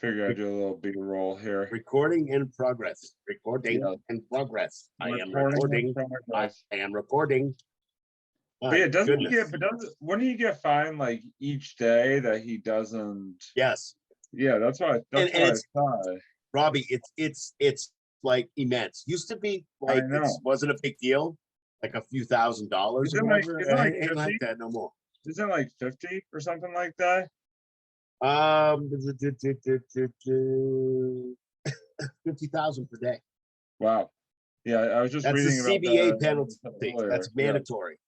Figure I'd do a little B-roll here. Recording in progress. Recording in progress. I am recording. I am recording. But yeah, wouldn't he get fined like each day that he doesn't? Yes. Yeah, that's why. That's why I thought. Robbie, it's like immense. Used to be like it wasn't a big deal, like a few $1,000s or whatever. Ain't like that no more. Isn't it like 50 or something like that? 50,000 per day. Wow. Yeah, I was just reading about the CBA penalty. That's mandatory.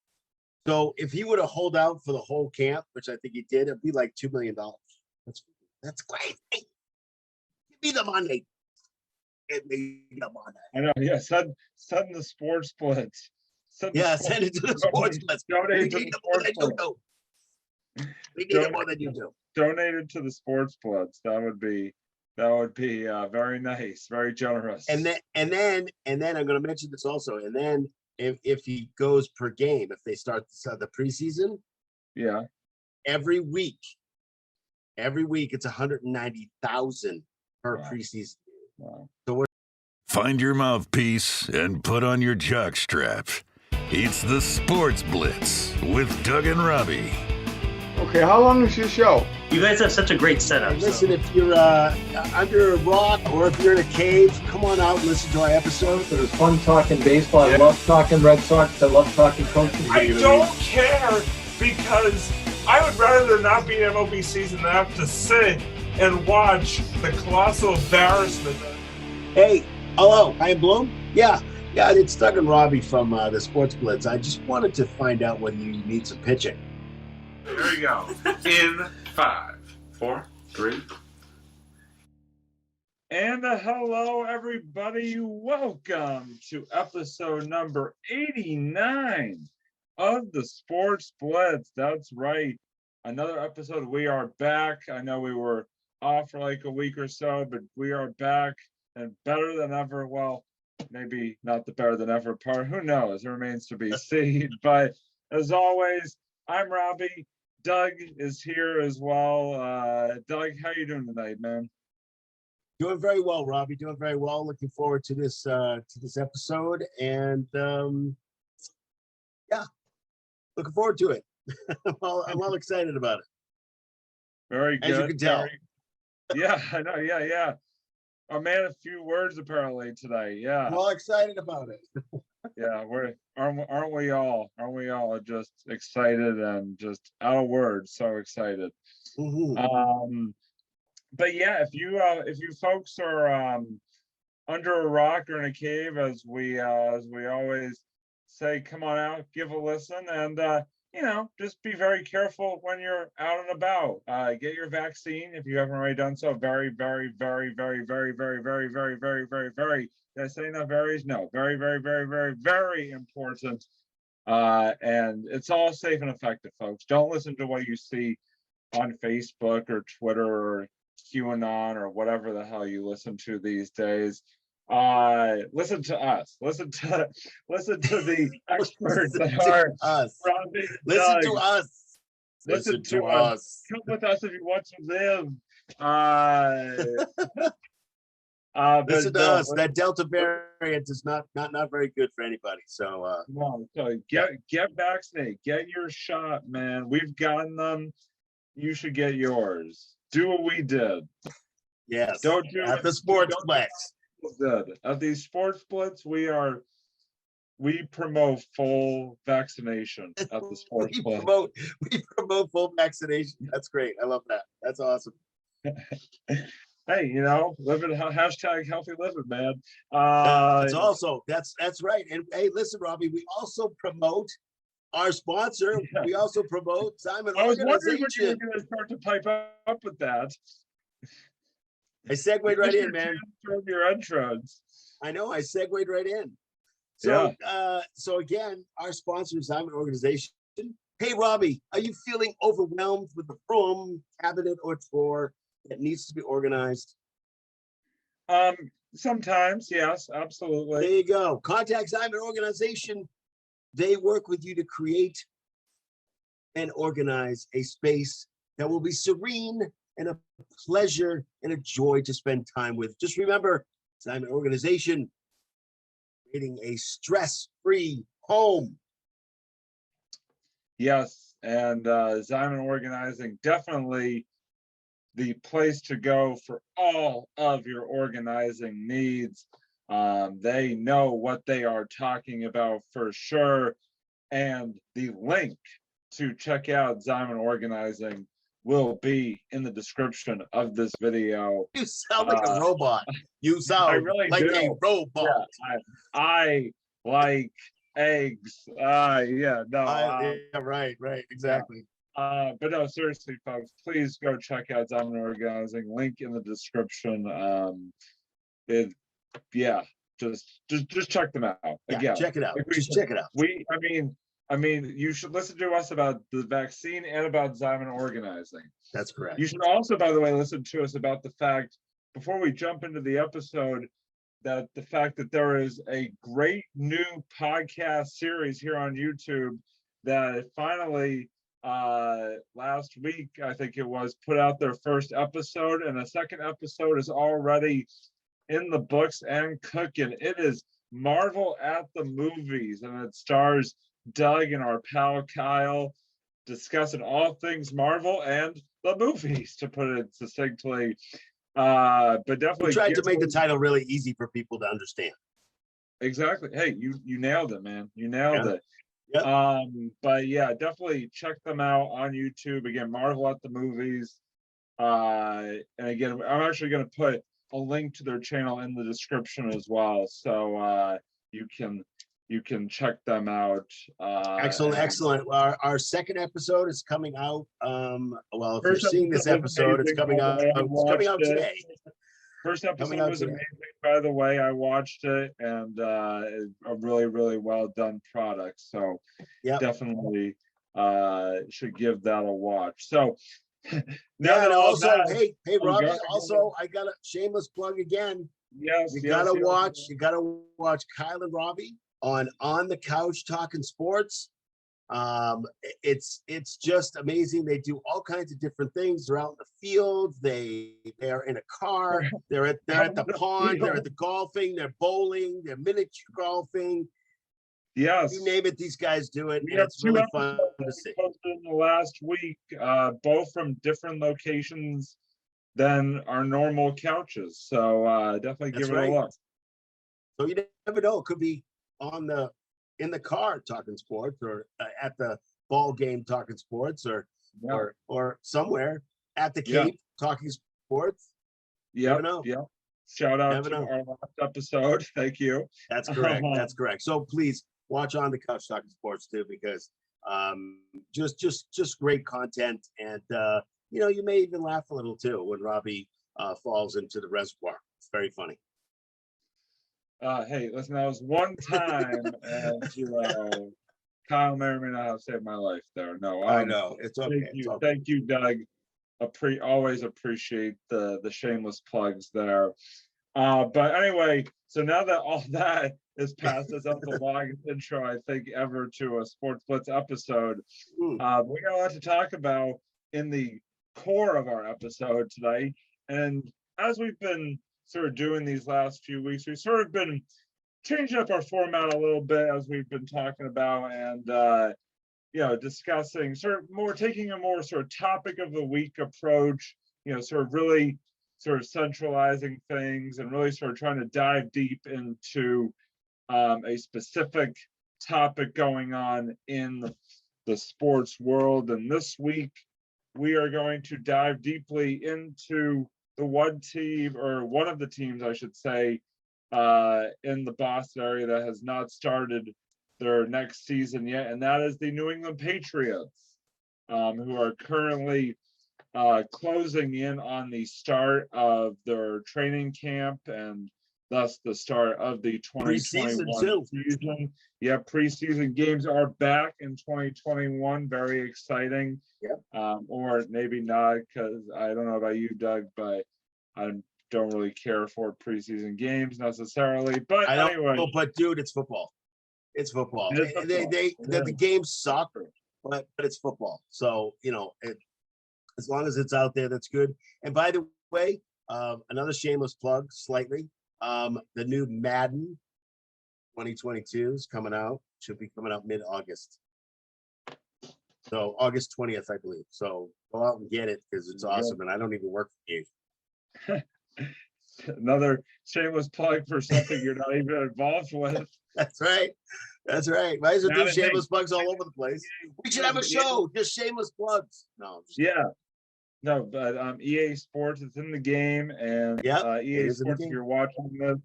Yeah. So if he would have held out for the whole camp, which I think he did, it'd be like $2 million. That's great. Hey, give me the money. Give me the money. I know. Yeah, send the sports splits. Send it to the sports splits. Donate to the sports splits. We need it more than you do. Donate it to the sports splits. That would be very nice, very generous. And then I'm going to mention this also. And then if he goes per game, if they start the preseason, every week it's 190,000 per preseason. Wow. So find your mouthpiece and put on your jock straps. It's the Sports Blitz with Doug and Robbie. Okay, how long is your show? You guys have such a great setup. Hey, listen, if you're under a rock or if you're in a cave, come on out and listen to our episode. It was fun talking baseball. I love talking Red Sox. I love talking coaching. I don't care because I would rather not be in MLB season than have to sit and watch the colossal embarrassment. Hey, hello, I am Bloom. Yeah, it's Doug and Robbie from the Sports Blitz. I just wanted to find out whether you need some pitching. There you go. In 5, 4, 3. And hello, everybody. Welcome to episode number 89 of the Sports Blitz. That's right. Another episode. We are back. I know we were off for like a week or so, but we are back and better than ever. Well, maybe not the better than ever part. Who knows? It remains to be seen. But as always, I'm Robbie. Doug is here as well. Doug, how you doing tonight, man? Doing very well, Robbie. Doing very well. Looking forward to this episode, and looking forward to it. I'm all excited about it. Very good. As you can tell. Yeah, I know. Yeah. A man of few words apparently today. Yeah. I'm all excited about it. Yeah, aren't we all just excited and just out of words, so excited. Mm-hmm. But yeah, if you folks are under a rock or in a cave, as we always say, come on out, give a listen, and just be very careful when you're out and about. Get your vaccine if you haven't already done so. Very, very, very, very, very, very, very, very, very, very, very. Did I say enough varies? No, very, very, very, very, very important. And it's all safe and effective, folks. Don't listen to what you see on Facebook or Twitter or QAnon or whatever the hell you listen to these days. Listen to us. Listen to the experts that are us. Listen to us. Listen to us. Come with us if you want to live. Listen to us. That Delta variant is not very good for anybody. So no, so get vaccinated. Get your shot, man. We've gotten them. You should get yours. Do what we did. Yes. Don't do at the Sports Blitz. Good. At these Sports Blitz, we promote full vaccination at the Sports Blitz. We promote full vaccination. That's great. I love that. That's awesome. Hey, living hashtag healthy living, man. That's right. And hey, listen, Robbie, we also promote our sponsor. Yeah. We also promote Simon. I was wondering when you were going to start to pipe up with that. I segued right in, man. From your entrance. I know. I segued right in. So, so again, our sponsor is Simon Organization. Hey, Robbie, are you feeling overwhelmed with the room, cabinet, or drawer that needs to be organized? Sometimes, yes, absolutely. There you go. Contact Simon Organization. They work with you to create and organize a space that will be serene and a pleasure and a joy to spend time with. Just remember, Simon Organization, creating a stress-free home. Yes, and Zion Organizing, definitely the place to go for all of your organizing needs. They know what they are talking about for sure. And the link to check out Zion Organizing will be in the description of this video. You sound like a robot. You sound really like do. a robot. Yeah, I like eggs. Yeah, no. Yeah, right, exactly. But no, seriously, folks, please go check out Zion Organizing. Link in the description. Just check them out. Yeah, Again, check it out. Just check it out. I mean, you should listen to us about the vaccine and about Zion Organizing. That's correct. You should also, by the way, listen to us about the fact, before we jump into the episode, that the fact that there is a great new podcast series here on YouTube that finally last week, I think it was, put out their first episode, and the second episode is already in the books and cooking. It is Marvel at the Movies, and it stars Doug and our pal Kyle discussing all things Marvel and the movies, to put it succinctly. But definitely we tried to make the title really easy for people to understand. Exactly. Hey, you nailed it, man. You nailed it. Yep. But yeah, definitely check them out on YouTube. Again, Marvel at the Movies. And again, I'm actually going to put a link to their channel in the description as well, so you can check them out. Excellent. Our second episode is coming out. Well, if you're seeing this episode, it's coming out. It's coming out today. First episode was amazing, by the way. I watched it, and a really, really well done product. So definitely should give that a watch. So now and also, hey, Robbie, also I got a shameless plug again. Yes, you gotta watch Kyle and Robbie on the couch talking sports. It's just amazing. They do all kinds of different things. They're out in the field. They're in a car. They're at the pond. They're at the golfing. They're bowling. They're miniature golfing. Yes, you name it, these guys do it. And it's really fun to see. In the last week, both from different locations than our normal couches. So definitely give it a look. So you never know. It could be in the car talking sports, or at the ball game talking sports, or somewhere at the Cape talking sports. Yeah. Shout out to our last episode. Thank you. That's correct. That's correct. So please watch On the Couch Talking Sports too, because just great content, and you may even laugh a little too when Robbie falls into the reservoir. It's very funny. Hey, listen, that was one time, and Kyle may or may not have saved my life there. No, I know, it's okay. Thank you, Doug. Always appreciate the shameless plugs there. But anyway, so now that all that is past, us up the longest intro I think ever to a Sports Blitz episode. We got a lot to talk about in the core of our episode today, and as we've been sort of doing these last few weeks, we've sort of been changing up our format a little bit, as we've been talking about, and discussing taking a more sort of topic of the week approach, sort of really sort of centralizing things and really sort of trying to dive deep into a specific topic going on in the sports world. And this week we are going to dive deeply into the one team, or one of the teams, I should say, in the Boston area that has not started their next season yet, and that is the New England Patriots, who are currently closing in on the start of their training camp, and thus the start of the 2021 season. Yeah, preseason games are back in 2021. Very exciting. Yep. Or maybe not, because I don't know about you, Doug, but I don't really care for preseason games necessarily. But anyway, but dude, it's football. It's football. The games suck, but it's football. So As long as it's out there, that's good. And by the way, another shameless plug, slightly. The new Madden 2022 is coming out. Should be coming out mid-August. So August 20th, I believe. So go out and get it because it's awesome. And I don't even work for you. Another shameless plug for something you're not even involved with. That's right. That's right. Might as well do shameless plugs all over the place. We should have a show, just shameless plugs. No, yeah. No, but EA Sports is in the game, and EA Sports, if you're watching this,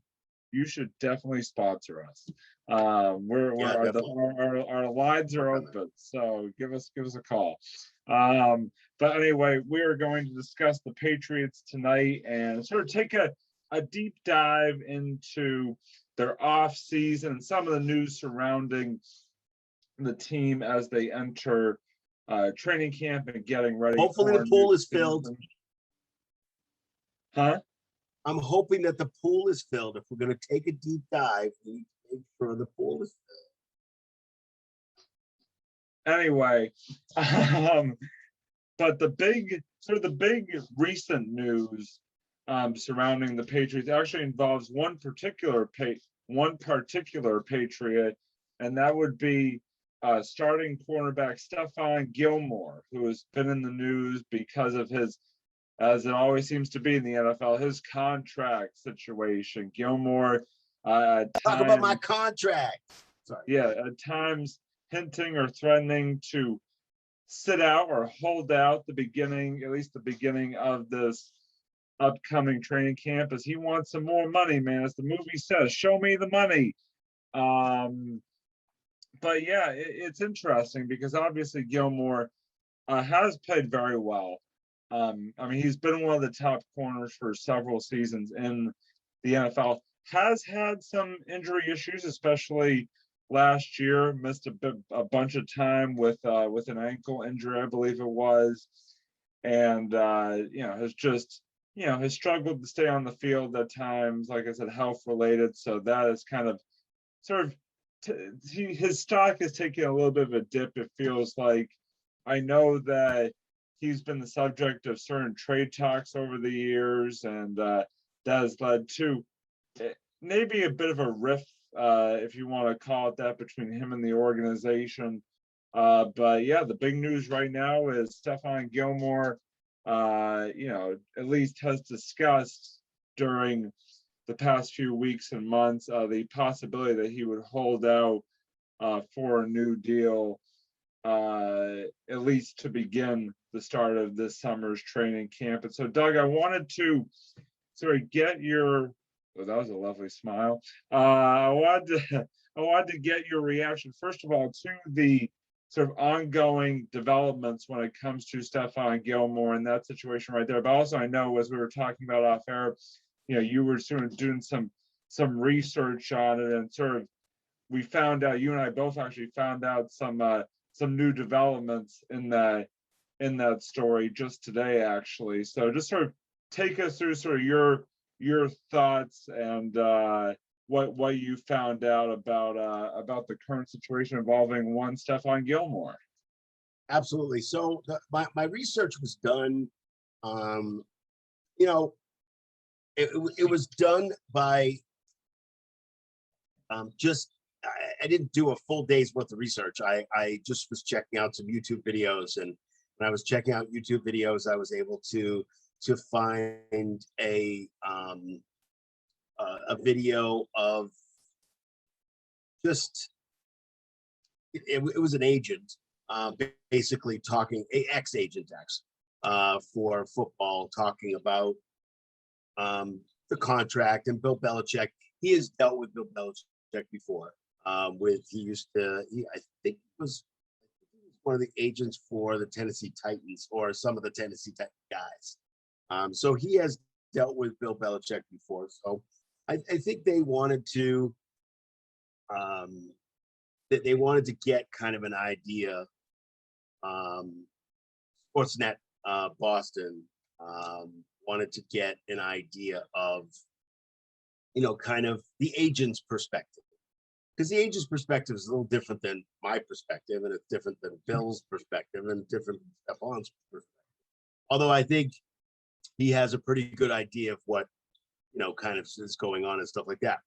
you should definitely sponsor us. Our lines are open, so give us a call. But anyway, we are going to discuss the Patriots tonight and sort of take a deep dive into their off season, some of the news surrounding the team as they enter training camp and getting ready. Hopefully the pool is filled. Huh? I'm hoping that the pool is filled. If we're going to take a deep dive, we need to make sure the pool is filled. Anyway, but the big recent news surrounding the Patriots actually involves one particular Patriot, and that would be starting cornerback Stefan Gilmore, who has been in the news because of his, as it always seems to be in the NFL, his contract situation. Gilmore, talk about my contract. Sorry. Yeah, at times hinting or threatening to sit out or hold out at least the beginning of this upcoming training camp, as he wants some more money, man. As the movie says, show me the money. But yeah, it's interesting because obviously Gilmore has played very well. I mean, he's been one of the top corners for several seasons in the NFL. Has had some injury issues, especially last year. Missed a bunch of time with an ankle injury, I believe it was, and has just has struggled to stay on the field at times. Like I said, health related. So that is kind of sort of his stock is taking a little bit of a dip. It feels like. I know that he's been the subject of certain trade talks over the years, and that has led to maybe a bit of a rift, if you want to call it that, between him and the organization. But yeah, the big news right now is Stefan Gilmore, at least has discussed during the past few weeks and months the possibility that he would hold out for a new deal, at least to begin the start of this summer's training camp. And so, Doug, I wanted to sort of get your, that was a lovely smile. I wanted to get your reaction, first of all, to the sort of ongoing developments when it comes to Stefan Gilmore and that situation right there. But also, I know, as we were talking about off air, you were sort of doing some research on it, and sort of we found out, you and I both actually found out some new developments in that story just today, actually. So just sort of take us through sort of your thoughts and what you found out about the current situation involving one Stefan Gilmore. Absolutely. So my research was done. It was done by I didn't do a full day's worth of research. I just was checking out some YouTube videos, and when I was checking out YouTube videos, I was able to find a video of just it was an agent basically talking, ex-agent for football, talking about the contract. And Bill Belichick, he has dealt with Bill Belichick before. I think he was one of the agents for the Tennessee Titans, or some of the Tennessee Titans guys. So he has dealt with Bill Belichick before. So I think they wanted to get kind of an idea. Sportsnet Boston wanted to get an idea of, kind of the agent's perspective. Because the agent's perspective is a little different than my perspective, and it's different than Bill's perspective, and different than Stefan's perspective. Although I think he has a pretty good idea of what, kind of is going on and stuff like that.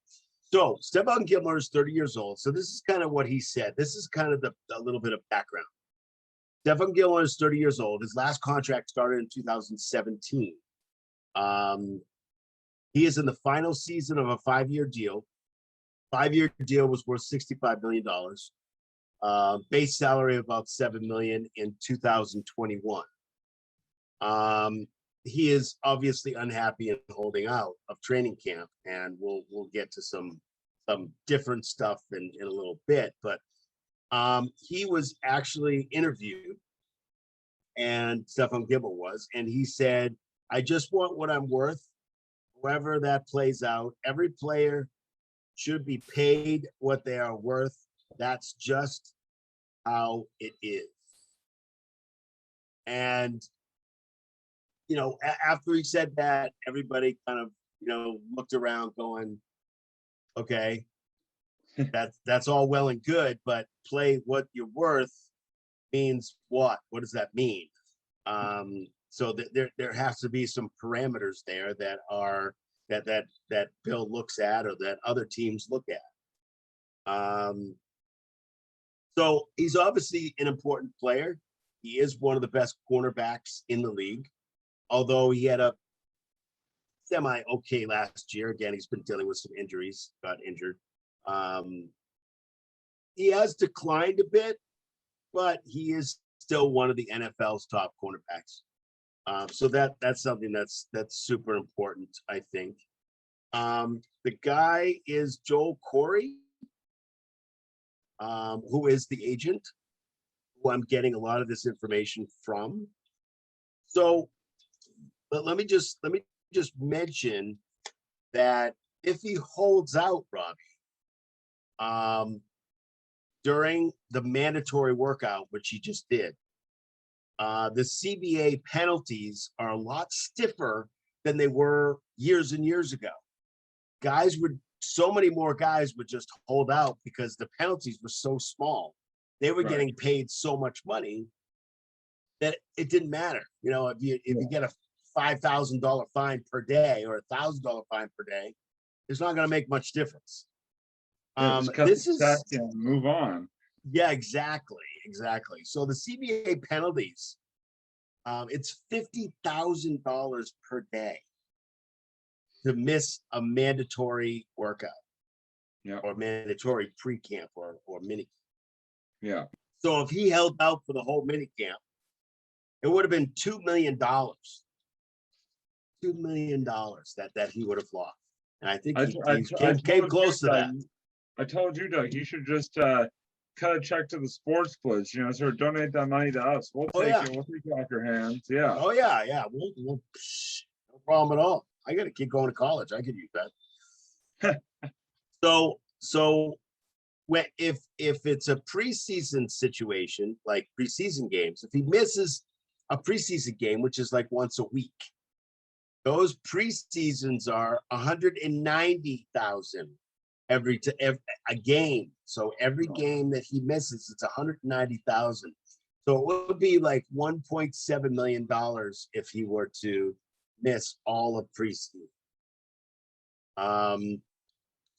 So Stephon Gilmore is 30 years old. So this is kind of what he said. This is kind of a little bit of background. Stefan Gilmore is 30 years old. His last contract started in 2017. He is in the final season of a 5-year deal. 5-year deal was worth $65 million. Base salary of about $7 million in 2021. He is obviously unhappy and holding out of training camp, and we'll get to some different stuff in a little bit. But he was actually interviewed, and Stefan Gilmore was, and he said, "I just want what I'm worth. However that plays out, every player should be paid what they are worth. That's just how it is." And after he said that, everybody kind of looked around, going, "Okay, that's all well and good, but play what you're worth means what? What does that mean?" So there has to be some parameters there that are that Bill looks at, or that other teams look at. So he's obviously an important player. He is one of the best cornerbacks in the league, although he had a semi-okay last year. Again, he's been dealing with some injuries, got injured. He has declined a bit, but he is still one of the NFL's top cornerbacks. So that's something that's super important, I think. The guy is Joel Corey, who is the agent, who I'm getting a lot of this information from. So, but let me just mention that if he holds out, Robbie, during the mandatory workout, which he just did, the CBA penalties are a lot stiffer than they were years and years ago. So many more guys would just hold out because the penalties were so small. They were getting paid so much money that it didn't matter. If you get a $5,000 fine per day or a $1,000 fine per day, it's not going to make much difference. This is move on. Yeah, exactly. So the CBA penalties, it's $50,000 per day to miss a mandatory workout, or mandatory pre-camp or mini. Yeah. So if he held out for the whole mini camp, it would have been $2 million. $2 million that he would have lost, and I think he came close to that. I told you, Doug, you should just cut a check to the sports Blitz, sort of donate that money to us. We'll take it. We'll take it off your hands. Yeah. Oh yeah. We'll no problem at all. I got a kid going to college. I could use that. So when if it's a preseason situation, like preseason games, if he misses a preseason game, which is like once a week, those preseasons are $190,000 every a game. So every game that he misses, it's $190,000. So it would be like $1.7 million if he were to miss all of preseason.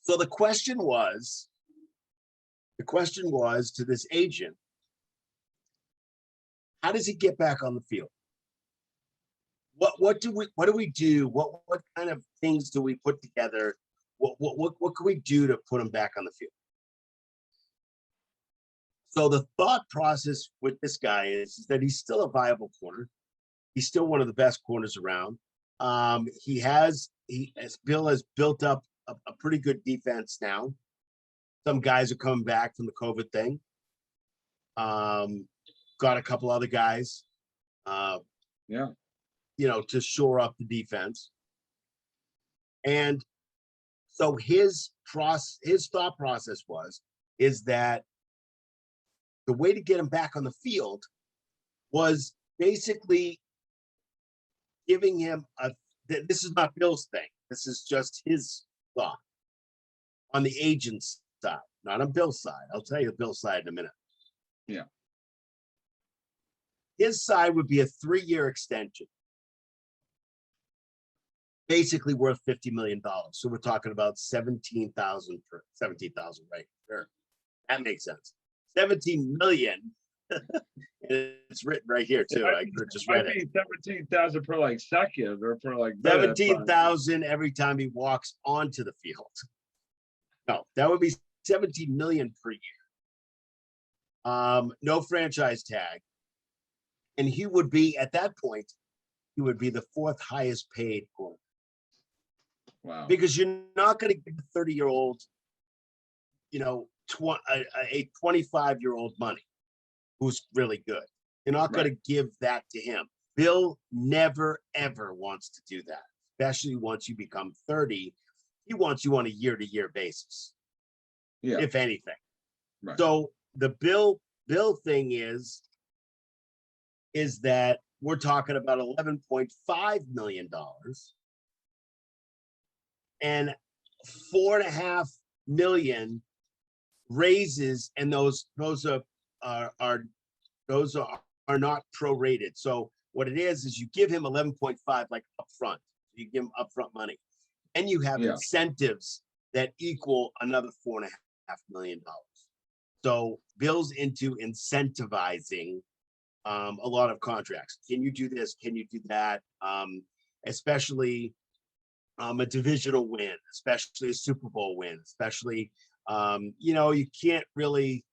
So the question was to this agent, how does he get back on the field? What do we do? What kind of things do we put together? What can we do to put him back on the field? So the thought process with this guy is that he's still a viable corner. He's still one of the best corners around. Bill has built up a pretty good defense now. Some guys are coming back from the COVID thing. Got a couple other guys. To shore up the defense. And so his thought process is that the way to get him back on the field was basically giving him this is not Bill's thing. This is just his thought on the agent's side, not on Bill's side. I'll tell you Bill's side in a minute. Yeah. his side would be a 3-year extension, basically worth $50 million. So we're talking about 17,000 right there. That makes sense. 17 million. It's written right here too. I just read it. 17,000 per like second or per like 17,000 every time he walks onto the field. No, that would be 17 million per year. No franchise tag. And he would be, at that point, he would be the 4th highest paid quarterback. Wow. Because you're not going to give a 30-year-old, a 25-year-old money who's really good. You're not going to give that to him. Bill never, ever wants to do that, especially once you become 30. He wants you on a year-to-year basis, if anything. Right. So the Bill thing is that we're talking about $11.5 million and $4.5 million raises, and those are not prorated. So what it is you give him 11.5 like upfront. You give him upfront money, and you have incentives that equal another $4.5 million. So Bill's into incentivizing a lot of contracts. Can you do this? Can you do that? Especially a divisional win, especially a Super Bowl win, especially you can't really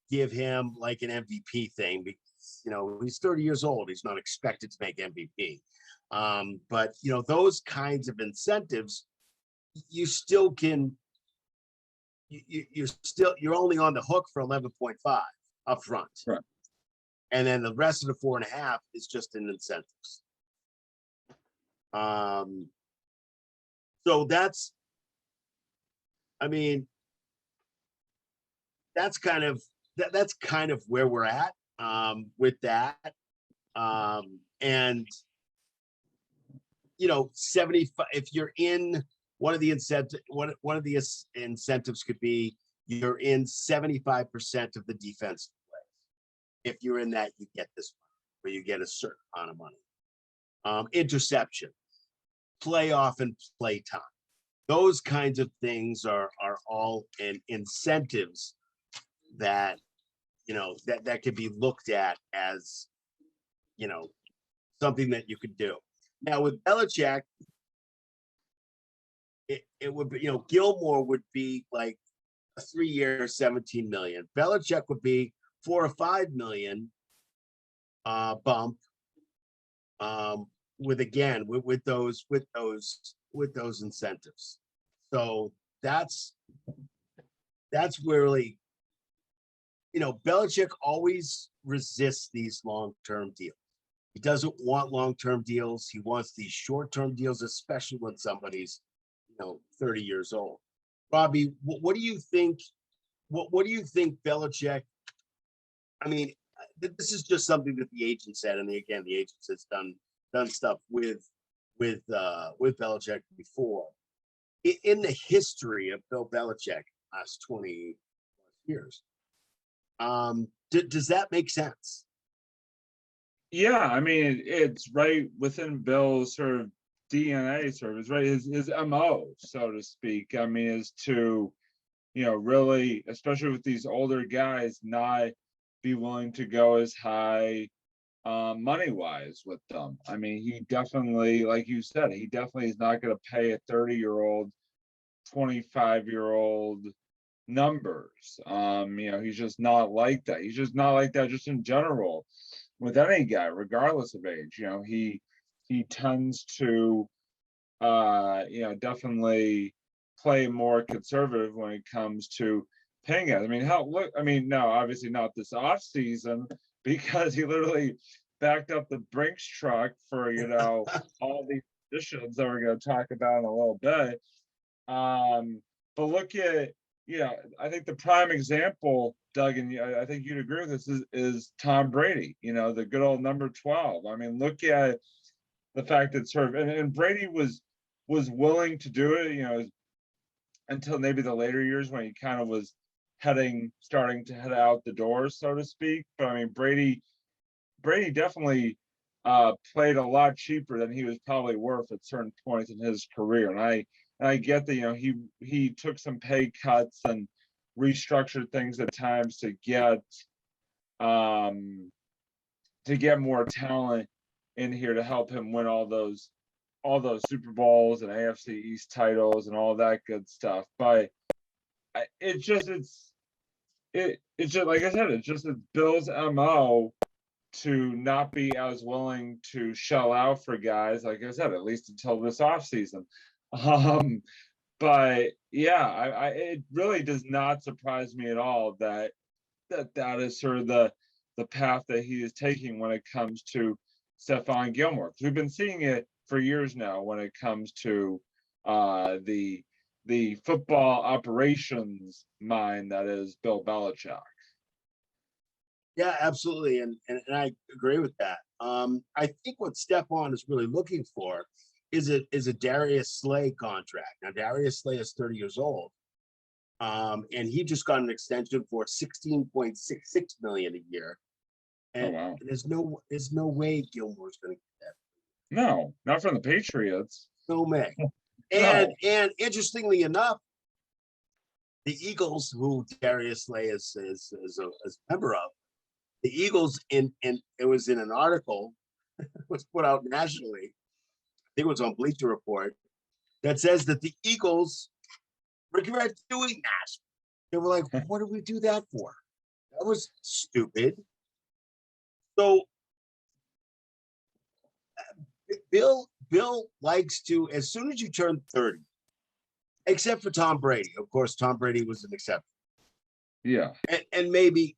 give him like an MVP thing because he's 30 years old. He's not expected to make MVP. But those kinds of incentives, you still can. You're only on the hook for 11.5 up front, right? And then the rest of the 4.5 is just in incentives. So that's kind of where we're at with that. And 75, if you're in one of the incentives could be you're in 75% of the defensive plays. If you're in that, you get this money, where you get a certain amount of money. Interception, playoff and play time. Those kinds of things are all incentives that that could be looked at as something that you could do. Now with Belichick, it would be Gilmore would be like a 3-year 17 million. Belichick would be $4 or $5 million bump with those incentives. So that's really Belichick always resists these long-term deals. He doesn't want long-term deals. He wants these short-term deals, especially when somebody's 30 years old. Robbie, what do you think? What do you think Belichick? I mean, this is just something that the agent said, and the agent has done stuff with Belichick before. In the history of Bill Belichick, last 20 years, does that make sense? Yeah, I mean, it's right within Bill's sort of DNA, sort of, right? His MO, so to speak. I mean, is to, really, especially with these older guys, not be willing to go as high money-wise with them. I mean, he definitely, like you said, he definitely is not going to pay a 30-year-old, 25-year-old numbers. He's just not like that. He's just not like that just in general with any guy, regardless of age. He tends to definitely play more conservative when it comes to paying it. I mean, no, obviously not this off season, because he literally backed up the Brinks truck for all these positions that we're going to talk about in a little bit. But look at I think the prime example, Doug, and I think you'd agree with this, is Tom Brady. The good old number 12. I mean, look at the fact that sort of and Brady was willing to do it, until maybe the later years when he kind of was starting to head out the door, so to speak. But I mean, Brady Brady definitely played a lot cheaper than he was probably worth at certain points in his career. And I get that, you know, he took some pay cuts and restructured things at times to get more talent in here to help him win all those Super Bowls and AFC East titles and all that good stuff. But it's just like I said, it's Bill's MO to not be as willing to shell out for guys, like I said, at least until this offseason. But yeah, it really does not surprise me at all that is sort of the path that he is taking when it comes to Stephon Gilmore. We've been seeing it for years now when it comes to the football operations mind that is Bill Belichick. Yeah, absolutely, and I agree with that. I think what Stefan is really looking for is a Darius Slay contract. Now, Darius Slay is 30 years old, and he just got an extension for $16.66 million a year. And wow. there's no way Gilmore's going to get that. No, not from the Patriots. No way. And interestingly enough, the Eagles, who Darius Slay is a member of, the Eagles it was in an article was put out nationally. I think it was on Bleacher Report that says that the Eagles regret doing that. They were like, "What did we do that for? That was stupid." So Bill likes to, as soon as you turn 30, except for Tom Brady. Of course, Tom Brady was an exception. Yeah, and maybe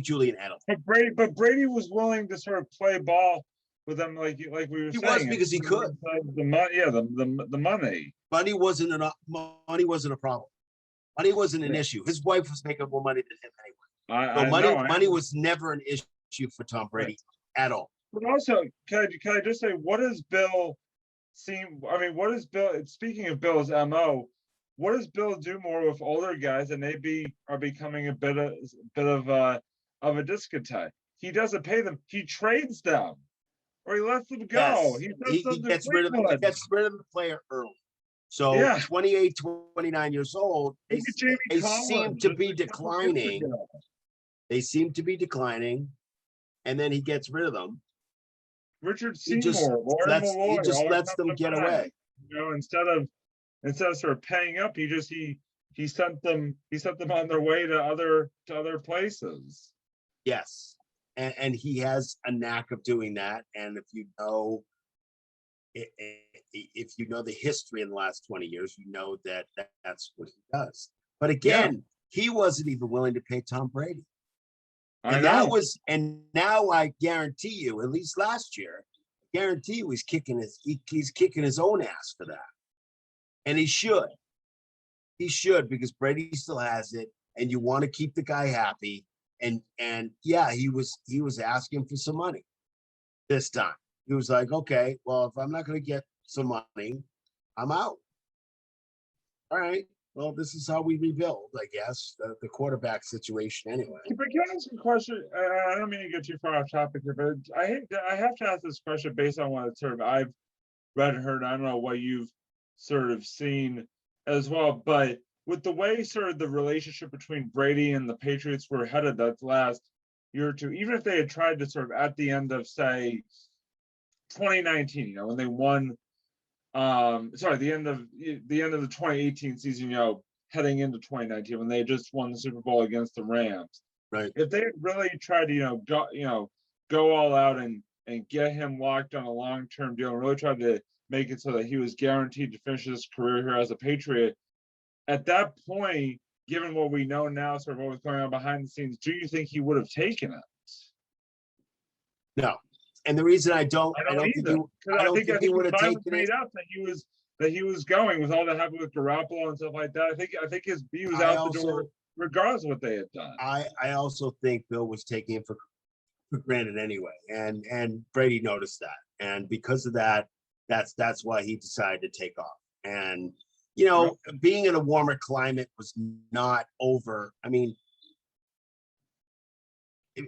Julian Edelman. But Brady was willing to sort of play ball with them, like we were saying. He was, because he could. The money, yeah, the money. Money wasn't a problem. Money wasn't an issue. His wife was making more money than him anyway. Money was never an issue for Tom Brady at all. But also, can I just say, what does Bill seem? I mean, what is Bill? Speaking of Bill's MO, what does Bill do more with older guys and are becoming a bit of a discotheque? He doesn't pay them. He trades them, or he lets them go. Yes. He gets rid of the player early. So 28, 29 years old, they seem to be declining. They seem to be declining, and then he gets rid of them. Richard Seymour, he just lets them get away. You know, instead of sort of paying up, he sent them on their way to other places. Yes, and he has a knack of doing that. And if you know the history in the last 20 years, you know that's what he does. But again, he wasn't even willing to pay Tom Brady. And now I guarantee you, at least last year, he's kicking his own ass for that. And he should, because Brady still has it, and you want to keep the guy happy. And yeah, he was asking for some money this time. He was like, okay, well, if I'm not going to get some money, I'm out. All right. Well, this is how we rebuild, I guess, the quarterback situation anyway. But can I ask a question? I don't mean to get too far off topic here, but I have to ask this question based on what sort of I've read and heard. I don't know what you've sort of seen as well, but with the way sort of the relationship between Brady and the Patriots were headed that last year or two, even if they had tried to sort of at the end of, say, 2019, you know, when they won, the end of the 2018 season, you know, heading into 2019, when they just won the Super Bowl against the Rams. Right. If they had really tried to, go all out and get him locked on a long-term deal and really tried to make it so that he was guaranteed to finish his career here as a Patriot, at that point, given what we know now, sort of what was going on behind the scenes, do you think he would have taken it? No. And the reason I don't think he would have taken it. Out that he was going with all that happened with Garoppolo and stuff like that. I think he was out the door regardless of what they had done. I also think Bill was taking it for granted anyway, and Brady noticed that, and because of that, that's why he decided to take off. And you know, being in a warmer climate was not over. I mean,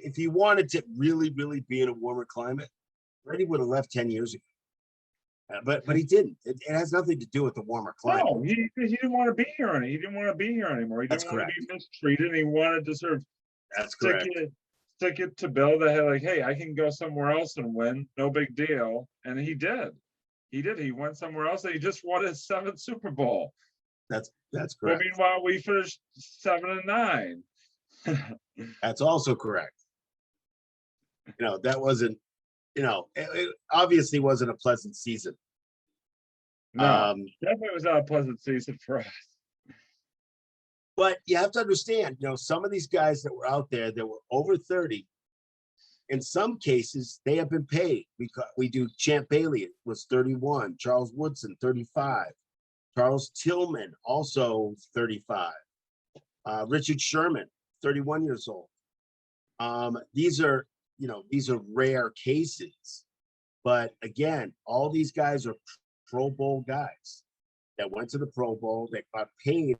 if he wanted to really, really be in a warmer climate, Brady would have left 10 years ago. But he didn't. It has nothing to do with the warmer climate. No, he didn't want to be here, and he didn't want to be here anymore. He That's didn't want correct. to be mistreated. He wanted to sort of That's stick correct. it to Bill that had like, hey, I can go somewhere else and win, no big deal. And he did. He went somewhere else, and he just won his 7th Super Bowl. That's Well, correct. meanwhile, we finished 7-9. That's also correct. That wasn't, it obviously wasn't a pleasant season. No, definitely was not a pleasant season for us. But you have to understand, some of these guys that were out there that were over 30, in some cases, they have been paid. We do Champ Bailey was 31, Charles Woodson, 35, Charles Tillman, also 35, Richard Sherman, 31 years old. These are rare cases. But again, all these guys are Pro Bowl guys that went to the Pro Bowl, that got paid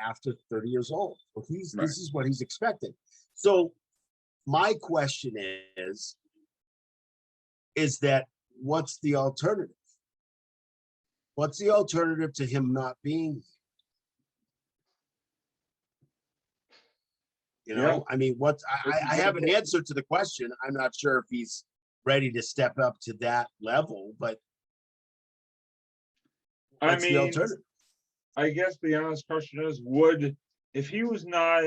after 30 years old. So this is what he's expecting. So my question is that what's the alternative? What's the alternative to him not being here? Yeah. I mean, I have an answer to the question. I'm not sure if he's ready to step up to that level, but what's the alternative? I guess the honest question is, if he was not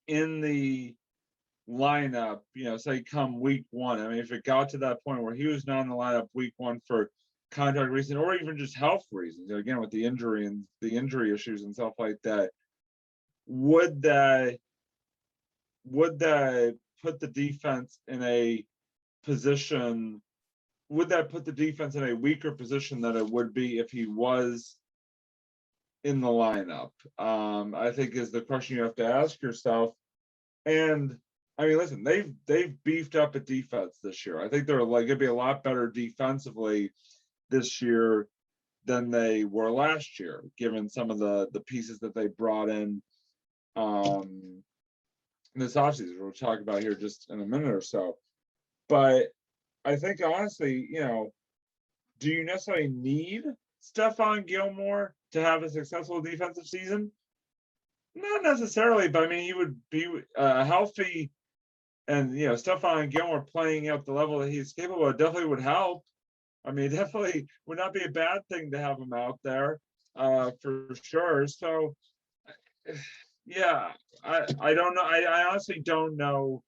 in the lineup, say come week 1, I mean, if it got to that point where he was not in the lineup week 1 for contract reasons or even just health reasons, again, with the injury and the injury issues and stuff like that, would that put the defense in a position? Would that put the defense in a weaker position than it would be if he was in the lineup? I think is the question you have to ask yourself. And I mean, listen, they've beefed up a defense this year. I think they're going to be a lot better defensively this year than they were last year, given some of the pieces that they brought in this offseason. We'll talk about here just in a minute or so. But I think honestly, do you necessarily need Stephon Gilmore to have a successful defensive season? Not necessarily, but I mean, he would be healthy, and Stephon Gilmore playing at the level that he's capable of definitely would help. I mean, it definitely would not be a bad thing to have him out there for sure. So, yeah, I don't know. I honestly don't know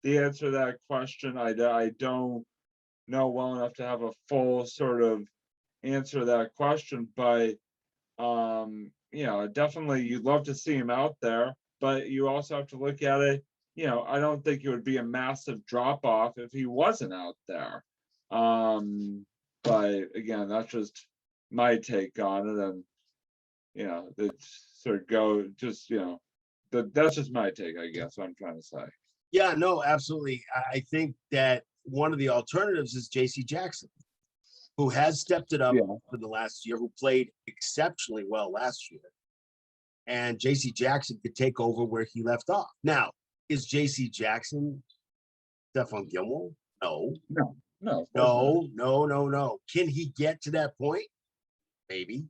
the answer to that question. I don't know well enough to have a full sort of answer to that question, but definitely you'd love to see him out there, but you also have to look at it. I don't think it would be a massive drop off if he wasn't out there. But again, that's just my take on it, and it's sort of that's just my take, I guess. What I'm trying to say. Yeah, no, absolutely. I think that one of the alternatives is J.C. Jackson, who has stepped it up for the last year, who played exceptionally well last year. And J.C. Jackson could take over where he left off. Now, is J.C. Jackson Stephon Gilmore? No. Can he get to that point? Maybe.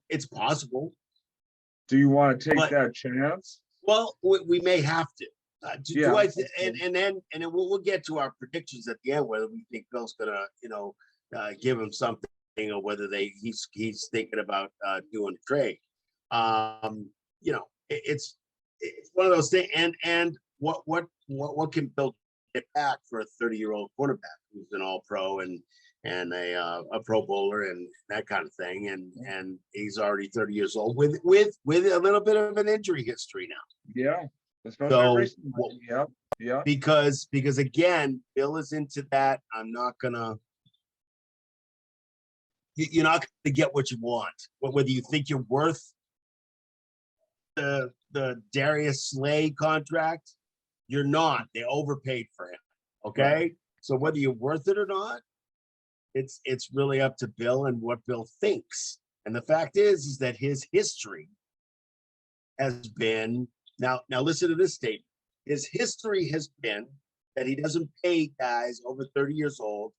It's possible. Do you want to take that chance? Well, we may have to. And then we'll get to our predictions at the end, whether we think Bill's gonna, give him something, or whether he's thinking about doing a trade. It's one of those things. And what can Bill get back for a 30-year-old quarterback who's an All-Pro and a Pro Bowler and that kind of thing, and he's already 30 years old with a little bit of an injury history now. Yeah. So, yeah. Because again, Bill is into that. I'm not gonna. You're not gonna get what you want. Whether you think you're worth the Darius Slay contract, you're not. They overpaid for him. Okay, right. So whether you're worth it or not, it's really up to Bill and what Bill thinks. And the fact is that his history has been. Now listen to this statement. his history has been that he doesn't pay guys over 30 years old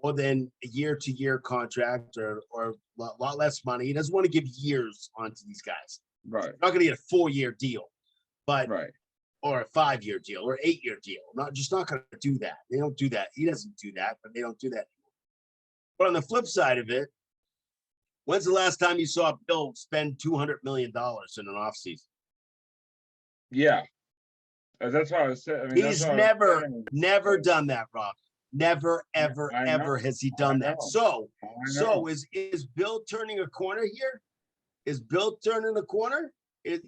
more than a year-to-year contract or a lot less money. He doesn't want to give years onto these guys. Right. You're not going to get a 4-year deal, but right. or a 5-year deal or 8-year deal. Not going to do that. They don't do that. He doesn't do that, but they don't do that. But on the flip side of it, when's the last time you saw Bill spend $200 million in an offseason? Yeah. That's what I was saying. I mean, he's never done that, Rob. Never, ever has he done that. So is Bill turning a corner here? Is Bill turning a corner? Is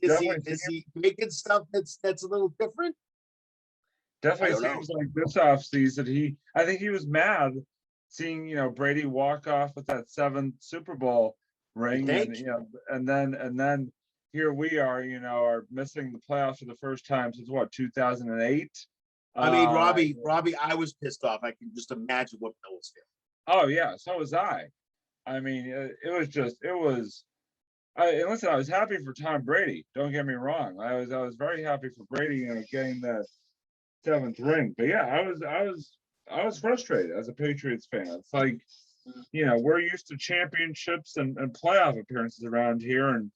he making stuff that's a little different? Definitely seems like this offseason. I think he was mad seeing, Brady walk off with that 7th Super Bowl ring, and then here we are, are missing the playoffs for the first time since 2008. I mean, Robbie, I was pissed off. I can just imagine what Bill was feeling. Oh yeah, so was I. I mean, and listen, I was happy for Tom Brady. Don't get me wrong. I was very happy for Brady, getting the 7th ring. But yeah, I was frustrated as a Patriots fan. It's like, we're used to championships and playoff appearances around here, and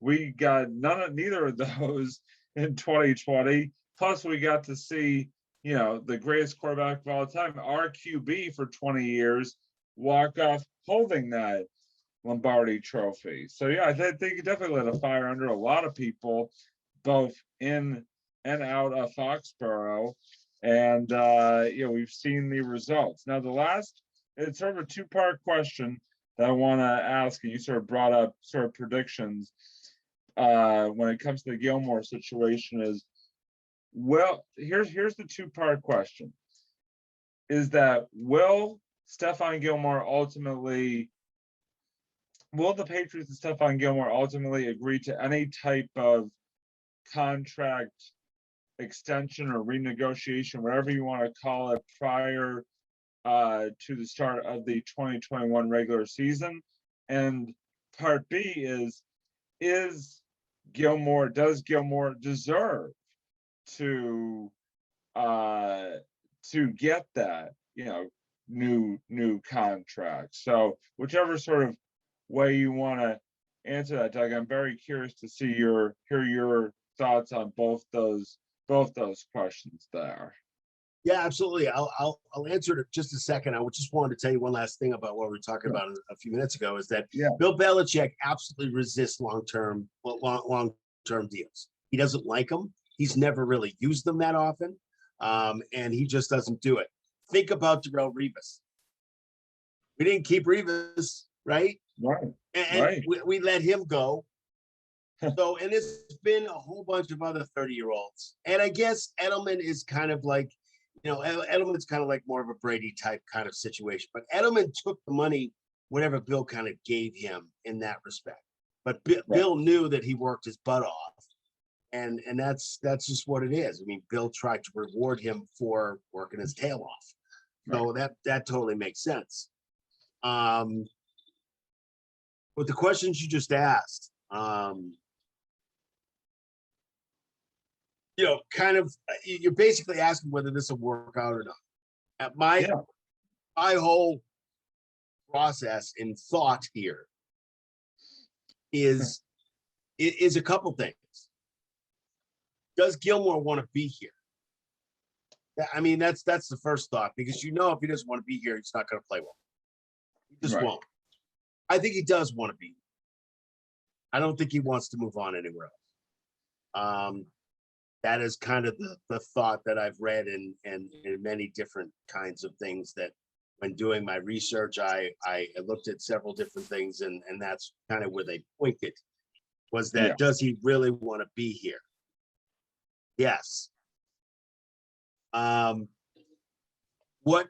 we got neither of those in 2020. Plus, we got to see, the greatest quarterback of all time, our QB for 20 years, walk off holding that Lombardi trophy. So yeah, I think it definitely lit a fire under a lot of people, both in and out of Foxborough. And we've seen the results. Now it's sort of a 2-part question that I want to ask, and you sort of brought up sort of predictions when it comes to the Gilmore situation is, well, here's the 2-part question. Is that will the Patriots and Stefan Gilmore ultimately agree to any type of contract extension or renegotiation, whatever you want to call it, prior to the start of the 2021 regular season? And part B does Gilmore deserve to get that new contract? So whichever sort of way you want to answer that, Doug, I'm very curious to hear your thoughts on both those questions there. Yeah, absolutely. I'll answer it in just a second. I just wanted to tell you one last thing about what we were talking about a few minutes ago, is that Bill Belichick absolutely resists long-term deals. He doesn't like them. He's never really used them that often, and he just doesn't do it. Think about Darrelle Revis. We didn't keep Revis, right? Right. And we let him go. So, and it's been a whole bunch of other 30-year-olds. And I guess Edelman is kind of like, Edelman's kind of like more of a Brady type kind of situation. But Edelman took the money, whatever Bill kind of gave him in that respect. But Bill knew that he worked his butt off. And that's just what it is. I mean, Bill tried to reward him for working his tail off. So that totally makes sense. But the questions you just asked, you're basically asking whether this will work out or not. My whole process and thought here is a couple things. Does Gilmore want to be here? I mean, that's the first thought, because if he doesn't want to be here, he's not going to play well. He just won't. I think he does want to be. I don't think he wants to move on anywhere else. That is kind of the thought that I've read in many different kinds of things, that when doing my research, I looked at several different things, and that's kind of where they pointed, was that does he really want to be here? Yes. What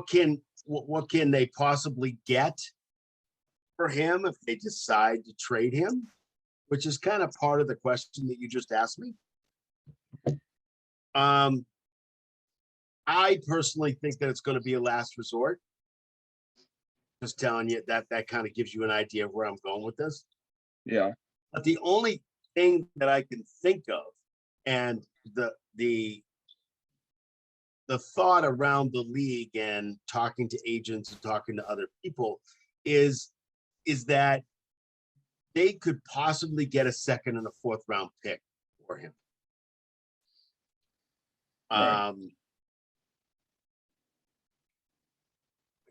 can they possibly get for him if they decide to trade him? Which is kind of part of the question that you just asked me. I personally think that it's going to be a last resort. Just telling you that kind of gives you an idea of where I'm going with this. Yeah. But the only thing that I can think of, and the thought around the league and talking to agents and talking to other people is that they could possibly get a second and a fourth round pick for him. Right.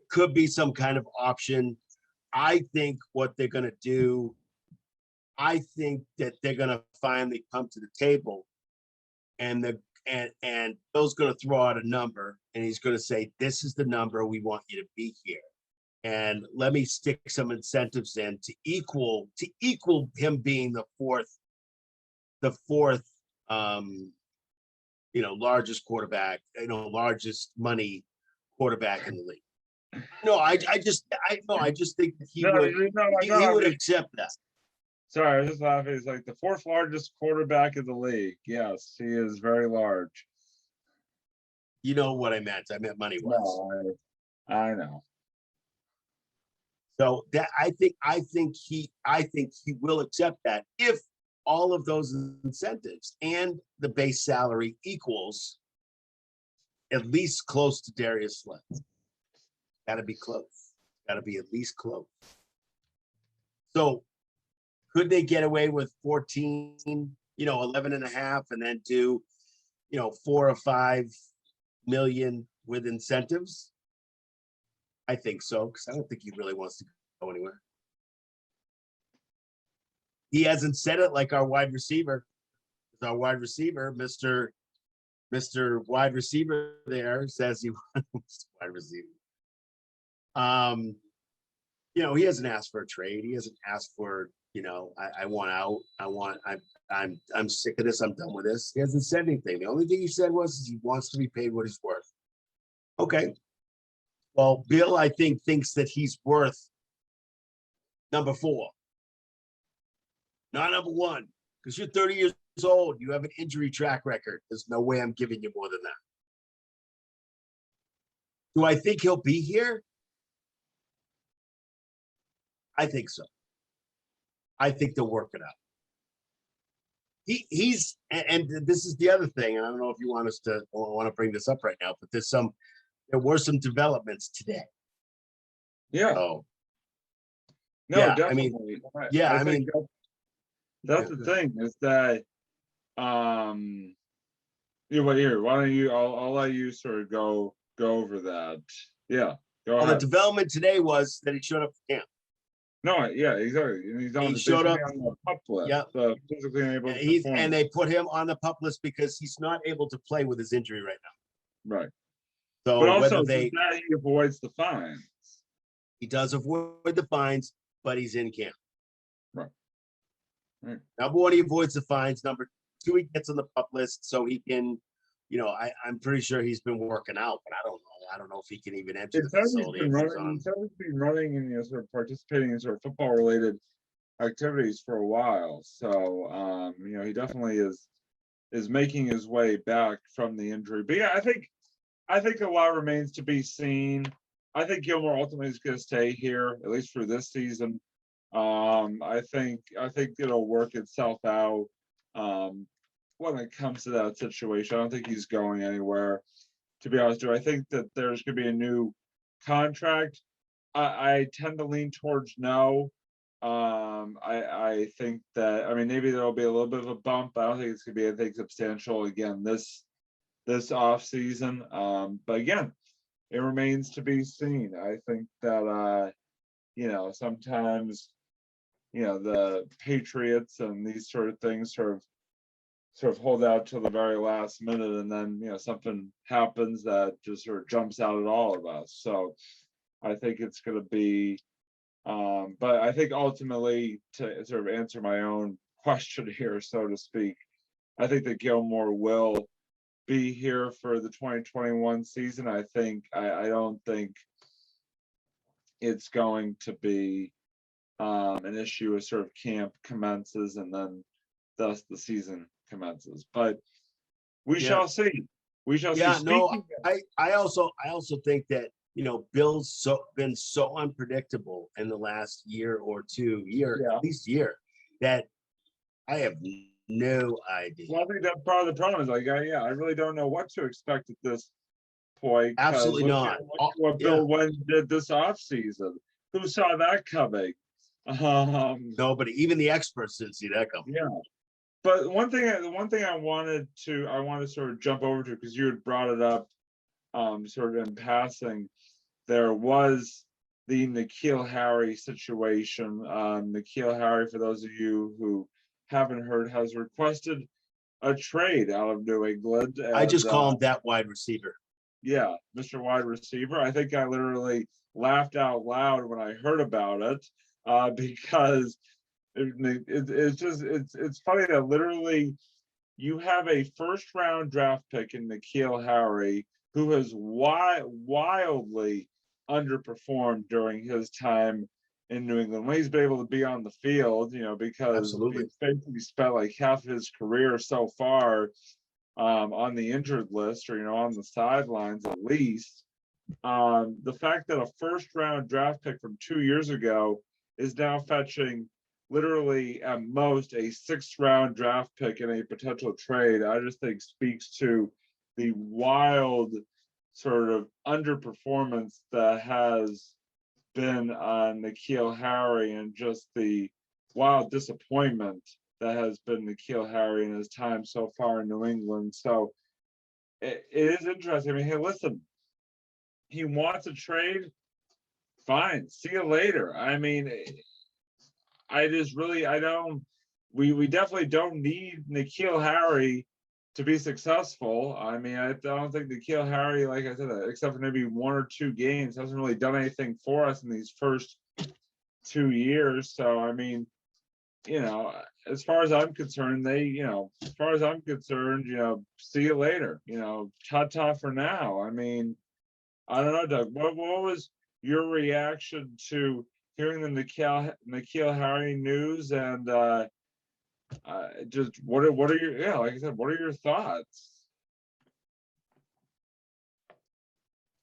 Could be some kind of option. I think what they're going to do, I think that they're going to finally come to the table, and Bill's going to throw out a number, and he's going to say, "This is the number we want you to be here, and let me stick some incentives in to equal him being the fourth, largest quarterback, largest money quarterback in the league." No, I just think that he would accept that. Sorry, I was just laughing. He's like the fourth largest quarterback in the league. Yes, he is very large. You know what I meant. I meant money-wise. No, I know. So that I think he will accept that if all of those incentives and the base salary equals at least close to Darius Slay. Got to be close. Got to be at least close. So could they get away with 14, 11 and a half, and then do, 4 or 5 million with incentives? I think so, because I don't think he really wants to go anywhere. He hasn't said it like our wide receiver. Our wide receiver, Mr. Wide Receiver there, says he wants wide receiver. He hasn't asked for a trade. He hasn't asked for, I want out. I'm sick of this. I'm done with this. He hasn't said anything. The only thing he said was he wants to be paid what he's worth. Okay. Well, Bill, I think, thinks that he's worth number 4. Not number 1, because you're 30 years old. You have an injury track record. There's no way I'm giving you more than that. Do I think he'll be here? I think so. I think they'll work it out. He's and this is the other thing, and I don't know if you want to bring this up right now, but there were some developments today. Yeah. Oh. No, yeah, definitely. I think that's the thing is that why don't you I'll let you sort of go over that. Yeah. Go ahead. The development today was that he showed up for camp. No, yeah, exactly. He showed up on the PUP list. Yeah. So physically unable to perform. And they put him on the PUP list because he's not able to play with his injury right now. Right. So but also he avoids the fines. He does avoid the fines, but he's in camp. Right. Number 1, he avoids the fines. Number 2, he gets on the PUP list so he can, I'm pretty sure he's been working out, but I don't know. I don't know if he can even enter the facility. He's been running and sort of participating in sort of football related activities for a while. So he definitely is making his way back from the injury. But yeah, I think a lot remains to be seen. I think Gilmore ultimately is going to stay here, at least for this season. I think it'll work itself out when it comes to that situation. I don't think he's going anywhere, to be honest. I think that there's going to be a new contract. I tend to lean towards no. I think that, maybe there'll be a little bit of a bump, but I don't think it's going to be anything substantial again this off season. But again, it remains to be seen. I think that sometimes the Patriots and these sort of things sort of hold out till the very last minute, and then something happens that just sort of jumps out at all of us. So I think it's going to be but I think ultimately, to sort of answer my own question here, so to speak, I think that Gilmore will be here for the 2021 season. I don't think it's going to be an issue as sort of camp commences and then thus the season commences. But we shall see. We shall see. No, I also think that Bill's been so unpredictable in the last year or 2, at least year, that I have no idea. Well, I think that part of the problem is like, I really don't know what to expect at this point. Absolutely not. Look at what Bill Wentz did this offseason. Who saw that coming? Nobody, even the experts didn't see that coming. Yeah. But the one thing I wanted to sort of jump over to, because you had brought it up sort of in passing, there was the Nikhil Harry situation. Nikhil Harry, for those of you who haven't heard, has requested a trade out of New England. And, I just call him that wide receiver. Yeah, Mr. Wide Receiver. I think I literally laughed out loud when I heard about it, because it's funny that literally you have a first-round draft pick in Nikhil Harry, who has wildly underperformed during his time in New England when he's been able to be on the field, because he's basically spent like half of his career so far on the injured list, or on the sidelines at least. The fact that a first-round draft pick from 2 years ago is now fetching literally at most a sixth-round draft pick in a potential trade, I just think speaks to the wild sort of underperformance that has been on Nikhil Harry, and just the wild disappointment that has been Nikhil Harry in his time so far in New England. So it is interesting. I mean, hey, listen, he wants a trade, fine, see you later. I mean, we definitely don't need Nikhil Harry to be successful. I mean, I don't think Nikhil Harry, like I said, except for maybe 1 or 2 games, hasn't really done anything for us in these first 2 years. So, I mean, as far as I'm concerned, see you later, ta-ta for now. I mean, I don't know, Doug, what was your reaction to hearing the Nikhil Harry news, and just what are your, like I said, what are your thoughts?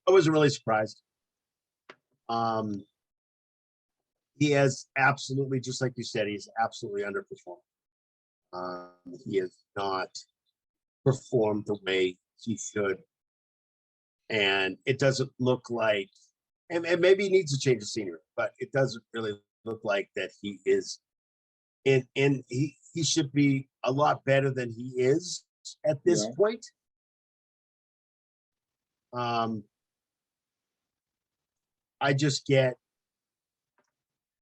I wasn't really surprised. He has absolutely, just like you said, he's absolutely underperformed. He has not performed the way he should. And it doesn't look like, and maybe he needs to change the scenery, but it doesn't really look like that he is and he should be a lot better than he is at this point. I just get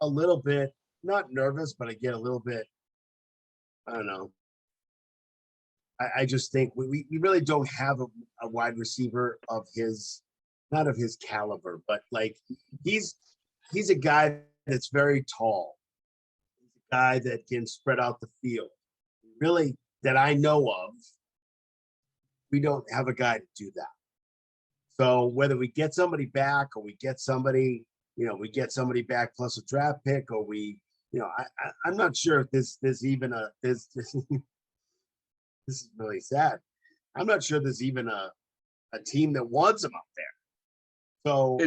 a little bit, not nervous, but I get a little bit, I don't know. I just think we really don't have a wide receiver of his, not of his caliber, but like he's a guy that's very tall. He's a guy that can spread out the field. Really, that I know of, we don't have a guy to do that. So whether we get somebody back, or we get somebody, we get somebody back plus a draft pick, or I'm not sure if there's even this is really sad. I'm not sure there's even a team that wants him up there. So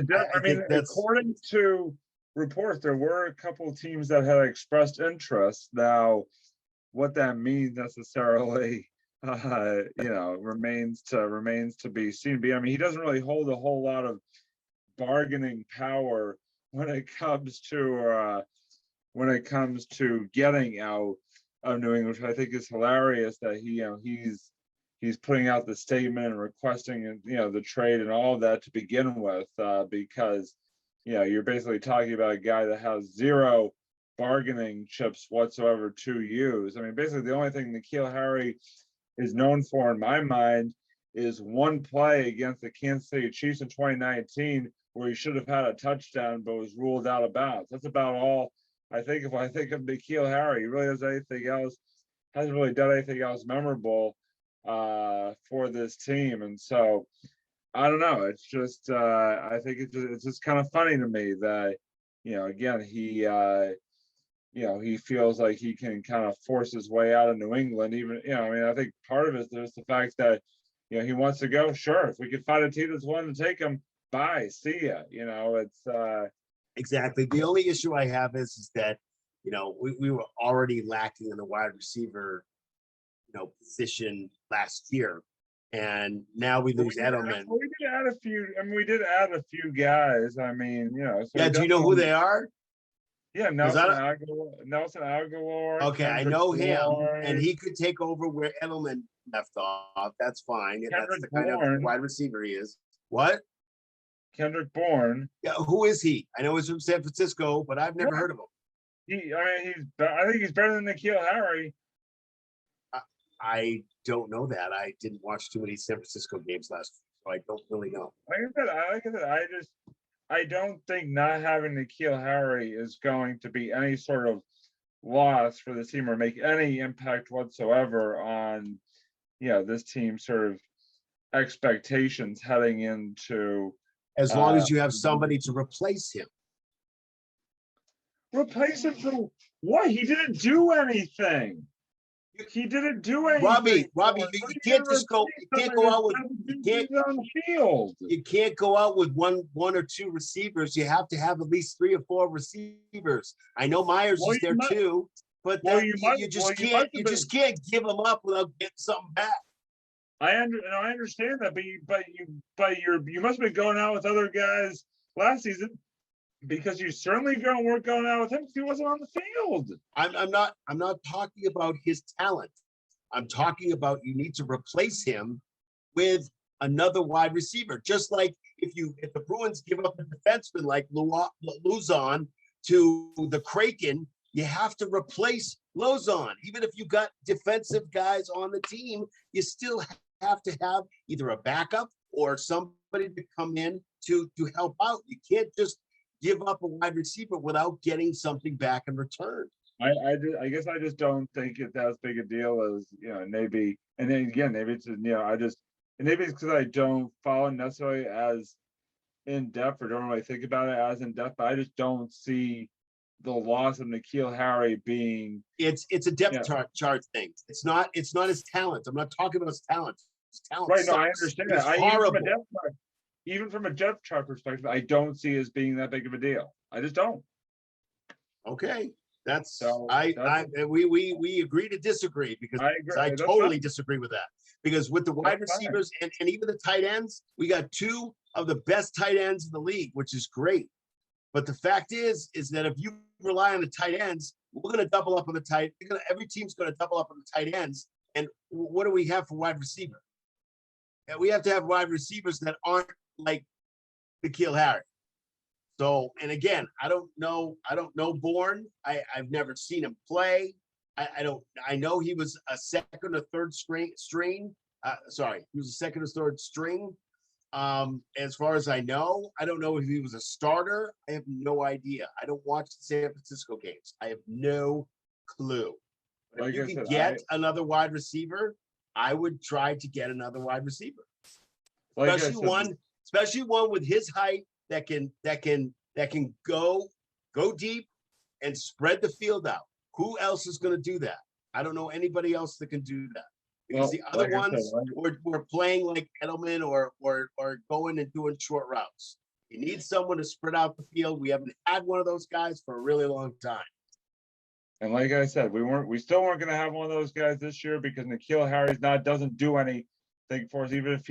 according to reports, there were a couple of teams that had expressed interest. Now, what that means necessarily, remains to be seen. But I mean, he doesn't really hold a whole lot of bargaining power when it comes to getting out of New England, which I think is hilarious that he's putting out the statement and requesting the trade and all of that to begin with, because you're basically talking about a guy that has zero bargaining chips whatsoever to use. I mean, basically the only thing Nikhil Harry is known for in my mind is one play against the Kansas City Chiefs in 2019 where he should have had a touchdown but was ruled out of bounds. That's about all I think. If I think of Nikhil Harry, he really hasn't really done anything else memorable for this team. And so I don't know, it's just I think it's just kind of funny to me that again he feels like he can kind of force his way out of New England. Even I think part of it is just the fact that he wants to go. Sure, if we can find a team that's willing to take him, bye, see ya. It's exactly. The only issue I have is that we were already lacking in the wide receiver position last year, and now we lose Edelman. We did add a few. I mean, we did add a few guys. I mean, So yeah. Do you know who they are? Yeah, Nelson Aguilar. Okay, I know him, and he could take over where Edelman left off. That's fine. That's the kind of wide receiver he is. What? Kendrick Bourne. Yeah, who is he? I know he's from San Francisco, but I've never heard of him. I think he's better than Nikhil Harry. I don't know that. I didn't watch too many San Francisco games last week, so I don't really know. Like I said, I don't think not having Nikhil Harry is going to be any sort of loss for the team or make any impact whatsoever on, this team's sort of expectations heading into. As long as you have somebody to replace him. Replace him for what? He didn't do anything. He didn't do anything. Robbie, you can't just go. You can't go out with. You can't go out with one or two receivers. You have to have at least 3 or 4 receivers. I know Myers is there too, but you just can't give them up without getting something back. I understand that, but you must have been going out with other guys last season, because you certainly weren't going out with him because he wasn't on the field. I'm not talking about his talent. I'm talking about you need to replace him with another wide receiver. Just like if the Bruins give up a defenseman like Luzon to the Kraken, you have to replace Luzon. Even if you got defensive guys on the team, you still have to have either a backup or somebody to come in to help out. You can't just give up a wide receiver without getting something back in return. I guess I just don't think it's as big a deal as maybe. And then again, maybe it's maybe it's because I don't follow necessarily as in depth or don't really think about it as in depth. But I just don't see the loss of Nikhil Harry being. It's a depth chart thing. It's not his talent. I'm not talking about his talent. His talent right? sucks. No, I understand that. Horrible. Even from a depth chart perspective, I don't see it as being that big of a deal. I just don't. Okay, we agree to disagree, because I totally disagree with that. Because with the wide receivers and even the tight ends, we got 2 of the best tight ends in the league, which is great. But the fact is that if you rely on the tight ends, we're going to double up on the tight. Every team's going to double up on the tight ends. And what do we have for wide receiver? And we have to have wide receivers that aren't like Nikhil Harry. So, and again, I don't know Bourne. I've never seen him play. I know he was a second or third string. He was a second or third string. As far as I know, I don't know if he was a starter. I have no idea. I don't watch the San Francisco games. I have no clue. If you can get another wide receiver, I would try to get another wide receiver. Especially one with his height that can go deep and spread the field out. Who else is going to do that? I don't know anybody else that can do that. Because the other ones were playing like Edelman or going and doing short routes. You need someone to spread out the field. We haven't had one of those guys for a really long time. And like I said, we still weren't going to have one of those guys this year, because Nikhil Harry doesn't do anything for us. Even if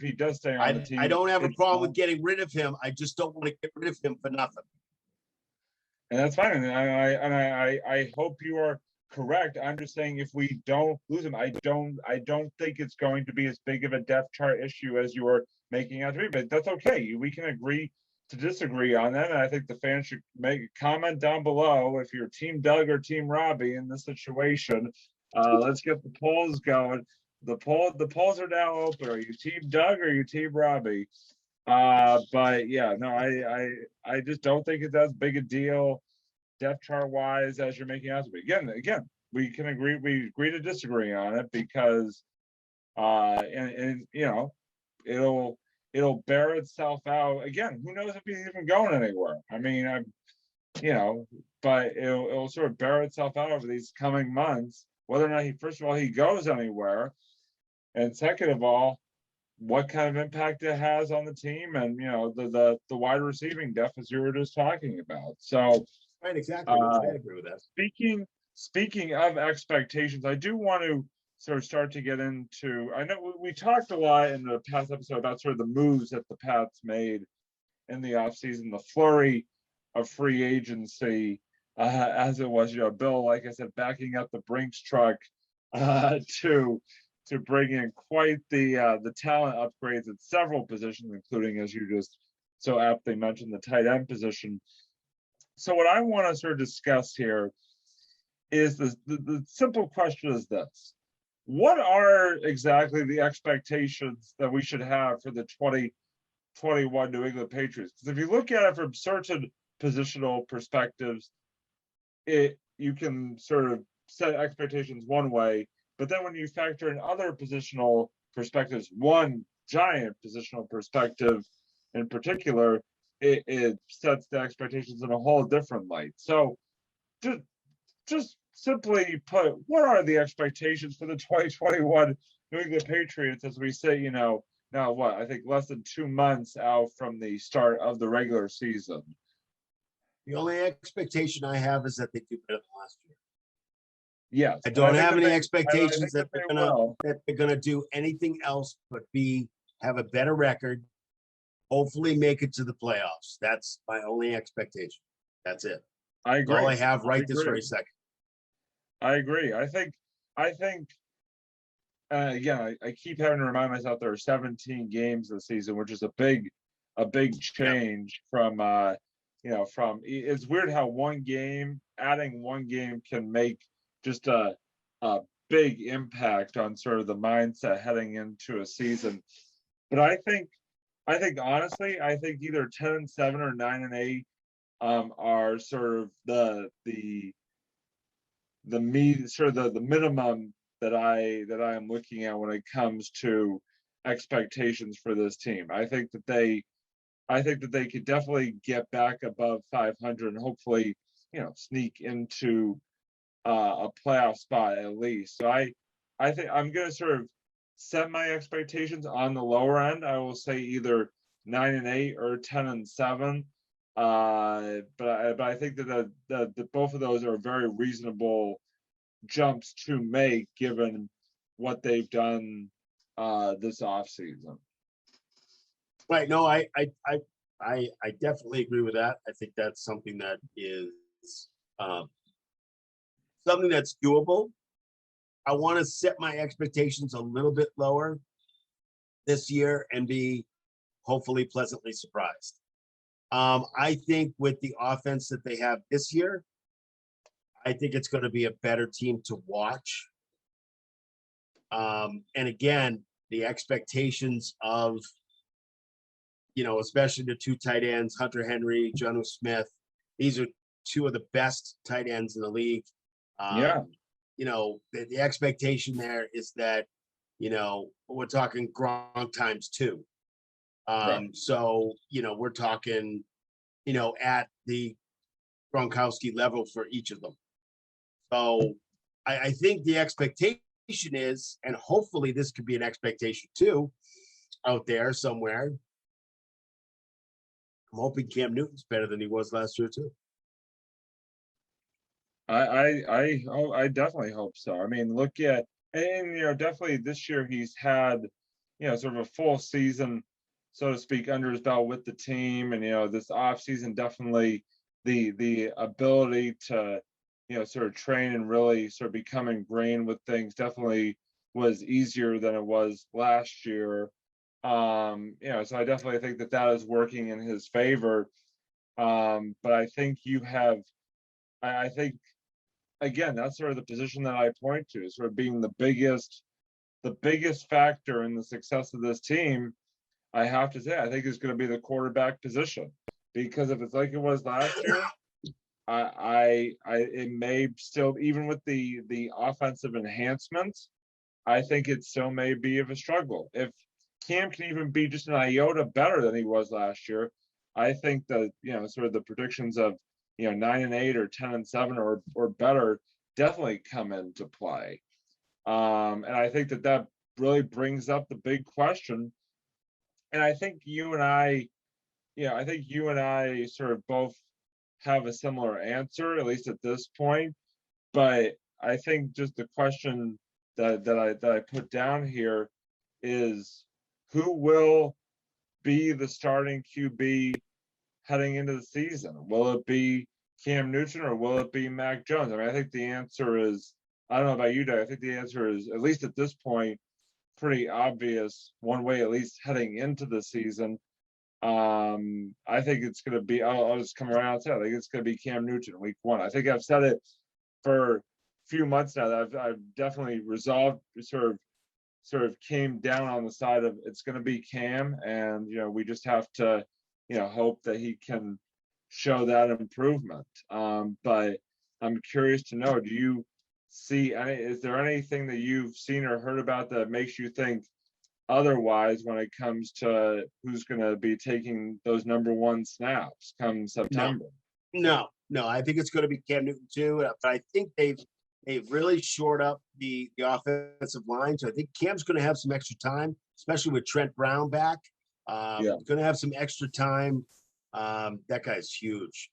he does stay on the team, I don't have a problem with getting rid of him. I just don't want to get rid of him for nothing. And that's fine. And I hope you are correct. I'm just saying, if we don't lose him, I don't think it's going to be as big of a depth chart issue as you are making out to be. But that's okay. We can agree to disagree on that. And I think the fans should make a comment down below if you're Team Doug or Team Robbie in this situation. Let's get the polls going. The polls are now open. Are you Team Doug or are you Team Robbie? But yeah, no, I just don't think it's as big a deal depth chart wise as you're making out to be. Again, we agree to disagree on it, because and it'll bear itself out. Again, who knows if he's even going anywhere? I mean, but it'll sort of bear itself out over these coming months, whether or not first of all he goes anywhere, and second of all, what kind of impact it has on the team, and the wide receiving depth, as you were just talking about. So right, exactly. I agree with that. Speaking of expectations, I do want to sort of start to get into, I know we talked a lot in the past episode about sort of the moves that the Pats made in the offseason, the flurry of free agency, as it was, Bill, like I said, backing up the Brinks truck to bring in quite the talent upgrades at several positions, including, as you just so aptly mentioned, the tight end position. So what I want to sort of discuss here is the simple question is this: what are exactly the expectations that we should have for the 2021 New England Patriots? Because if you look at it from certain positional perspectives, you can sort of set expectations one way, but then when you factor in other positional perspectives, one giant positional perspective in particular, it sets the expectations in a whole different light. So just simply put, what are the expectations for the 2021 New England Patriots as we say, now what, I think less than 2 months out from the start of the regular season? The only expectation I have is that they do better than last year. Yes. I don't have any expectations that they're gonna do anything else but have a better record, hopefully make it to the playoffs. That's my only expectation. That's it. I agree. That's all I have this very second. I agree. I think again, I keep having to remind myself there are 17 games this season, which is a big change from it's weird how adding one game can make just a big impact on sort of the mindset heading into a season. But I think honestly, either 10-7 or 9-8 are sort of the minimum that I am looking at when it comes to expectations for this team. I think that they could definitely get back above 500 and hopefully, sneak into a playoff spot at least. So I think I'm going to sort of set my expectations on the lower end. I will say either 9-8 or 10-7. But I think that both of those are very reasonable jumps to make given what they've done this offseason. Right. No, I definitely agree with that. I think that's something that is something that's doable. I want to set my expectations a little bit lower this year and be hopefully pleasantly surprised. I think with the offense that they have this year, I think it's going to be a better team to watch. And again, the expectations of, especially the two tight ends, Hunter Henry, Jonnu Smith, these are two of the best tight ends in the league. The expectation there is that, we're talking Gronk times 2. Right. So, we're talking, at the Gronkowski level for each of them. So I think the expectation is, and hopefully this could be an expectation too, out there somewhere. I'm hoping Cam Newton's better than he was last year too. I definitely hope so. I mean, look at, and definitely this year he's had, sort of a full season, so to speak, under his belt with the team, and this off season definitely the ability to sort of train and really sort of become ingrained with things definitely was easier than it was last year. So I definitely think that is working in his favor. But I think I think again, that's sort of the position that I point to, sort of being the biggest factor in the success of this team. I have to say, I think it's going to be the quarterback position, because if it's like it was last year, it may still, even with the offensive enhancements, I think it still may be of a struggle. If Cam can even be just an iota better than he was last year, I think that sort of the predictions of 9-8 or 10-7 or better definitely come into play. And I think that really brings up the big question. And I think you and I sort of both have a similar answer, at least at this point. But I think just the question that I put down here is who will be the starting QB heading into the season? Will it be Cam Newton or will it be Mac Jones? I mean, I think the answer is, I don't know about you, Doug. I think the answer is, at least at this point, pretty obvious one way, at least heading into the season. I think it's going to be, I'll just come around and say, I think it's going to be Cam Newton week 1. I think I've said it for a few months now that I've definitely resolved, sort of came down on the side of it's going to be Cam, and we just have to hope that he can show that improvement. But I'm curious to know, do you see is there anything that you've seen or heard about that makes you think otherwise when it comes to who's going to be taking those number 1 snaps come September? No, I think it's going to be Cam Newton too. But I think they've really shored up the offensive line. So I think Cam's going to have some extra time, especially with Trent Brown back. Going to have some extra time. That guy's huge.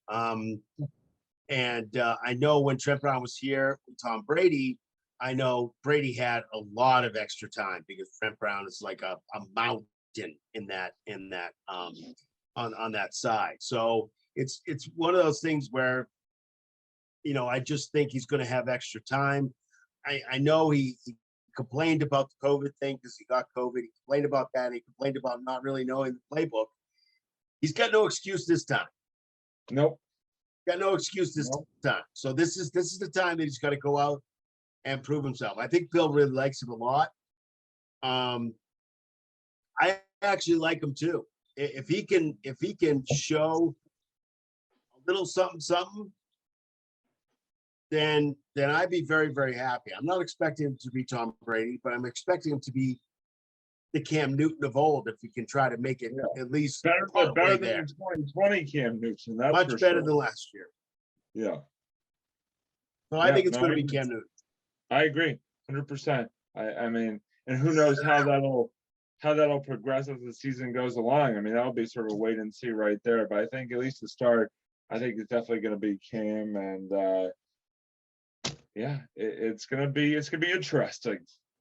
And I know when Trent Brown was here with Tom Brady, I know Brady had a lot of extra time because Trent Brown is like a mountain in that on that side. So it's one of those things where, I just think he's going to have extra time. I know he complained about the COVID thing because he got COVID. He complained about that. And he complained about not really knowing the playbook. He's got no excuse this time. Nope. Got no excuse this time. So this is the time that he's got to go out and prove himself. I think Bill really likes him a lot. I actually like him too. If he can show a little something, then I'd be very, very happy. I'm not expecting him to be Tom Brady, but I'm expecting him to be the Cam Newton of old if he can try to make it at least better than 2020 Cam Newton. That's much better than last year. Yeah. So I think it's going to be Cam Newton. I agree, 100%. I mean, and who knows how that'll progress as the season goes along. I mean, that'll be sort of a wait and see right there. But I think at least to start, I think it's definitely going to be Cam, and it's going to be interesting.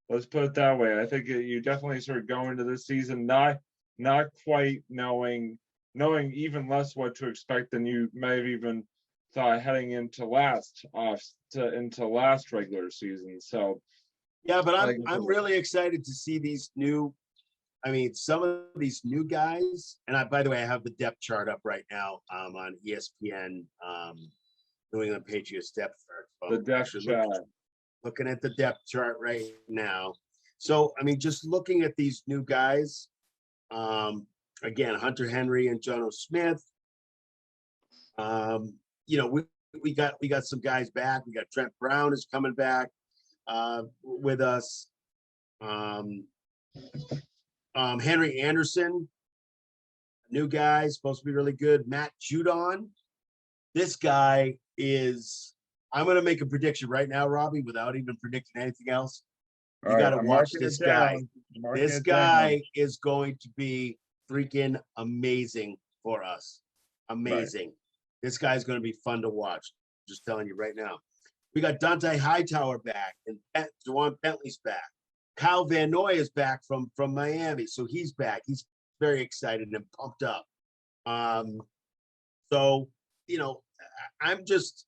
Let's put it that way. I think you definitely sort of go into this season not quite knowing even less what to expect than you may have even thought heading into last regular season. So but I'm really excited to see these some of these new guys. And by the way, I have the depth chart up right now on ESPN, New England Patriots depth chart. The depth chart. Looking at the depth chart right now. So, just looking at these new guys, again, Hunter Henry and Jono Smith. We got some guys back. We got Trent Brown is coming back with us. Henry Anderson, new guy, supposed to be really good. Matt Judon. This guy is, I'm going to make a prediction right now, Robbie, without even predicting anything else. You got to watch this guy. This guy is going to be freaking amazing for us. Amazing. Right. This guy's going to be fun to watch. Just telling you right now. We got Dante Hightower back, and Dewan Bentley's back. Kyle Van Noy is back from Miami, so he's back. He's very excited and pumped up. So I'm just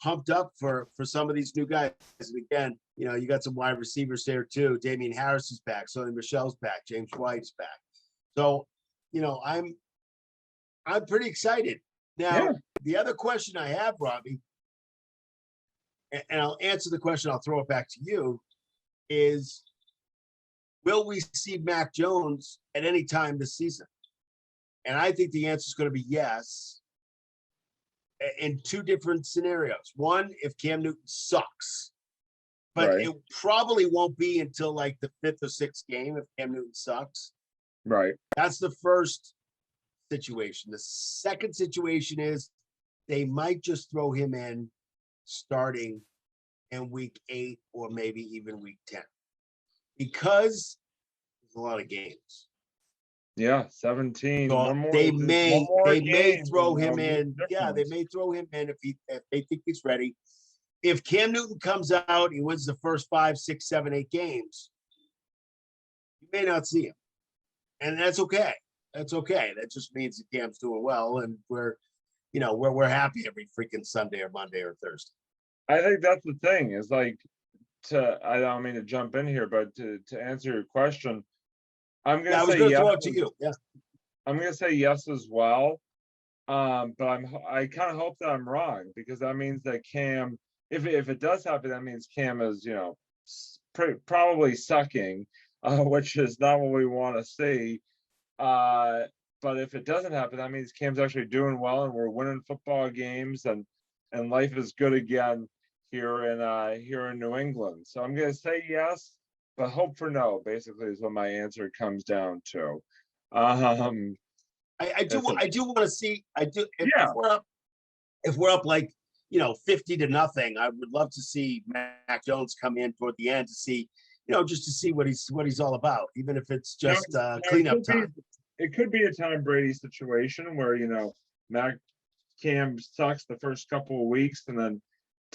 pumped up for some of these new guys. And again, you got some wide receivers there too. Damian Harris is back. Sonny Michel's back. James White's back. So, I'm pretty excited. Now, the other question I have, Robbie, and I'll answer the question, I'll throw it back to you, is will we see Mac Jones at any time this season? And I think the answer is going to be yes. In two different scenarios. One, if Cam Newton sucks, but it probably won't be until like the 5th or 6th game if Cam Newton sucks. Right. That's the first situation. The second situation is they might just throw him in starting in week 8 or maybe even week 10 because there's a lot of games. Yeah, 17. So they may throw him in. Yeah, they may throw him in if they think he's ready. if Cam Newton comes out, he wins the first 5, 6, 7, 8 games, you may not see him. And that's okay. That's okay. That just means that Cam's doing well, and we're happy every freaking Sunday or Monday or Thursday. I think that's the thing is like I don't mean to jump in here, but to answer your question, I'm gonna say yes. Throw it to you. Yeah. I'm gonna say yes as well. But I kind of hope that I'm wrong, because that means that Cam, if it does happen, that means Cam is, probably sucking, which is not what we want to see. But if it doesn't happen, that means Cam's actually doing well and we're winning football games and life is good again here in New England. So I'm gonna say yes, but hope for no, basically, is what my answer comes down to. I do want to see. If we're up like 50-0, I would love to see Mac Jones come in toward the end to see, just to see what he's all about, even if it's just cleanup time. It could be a Tom Brady situation where Cam sucks the first couple of weeks, and then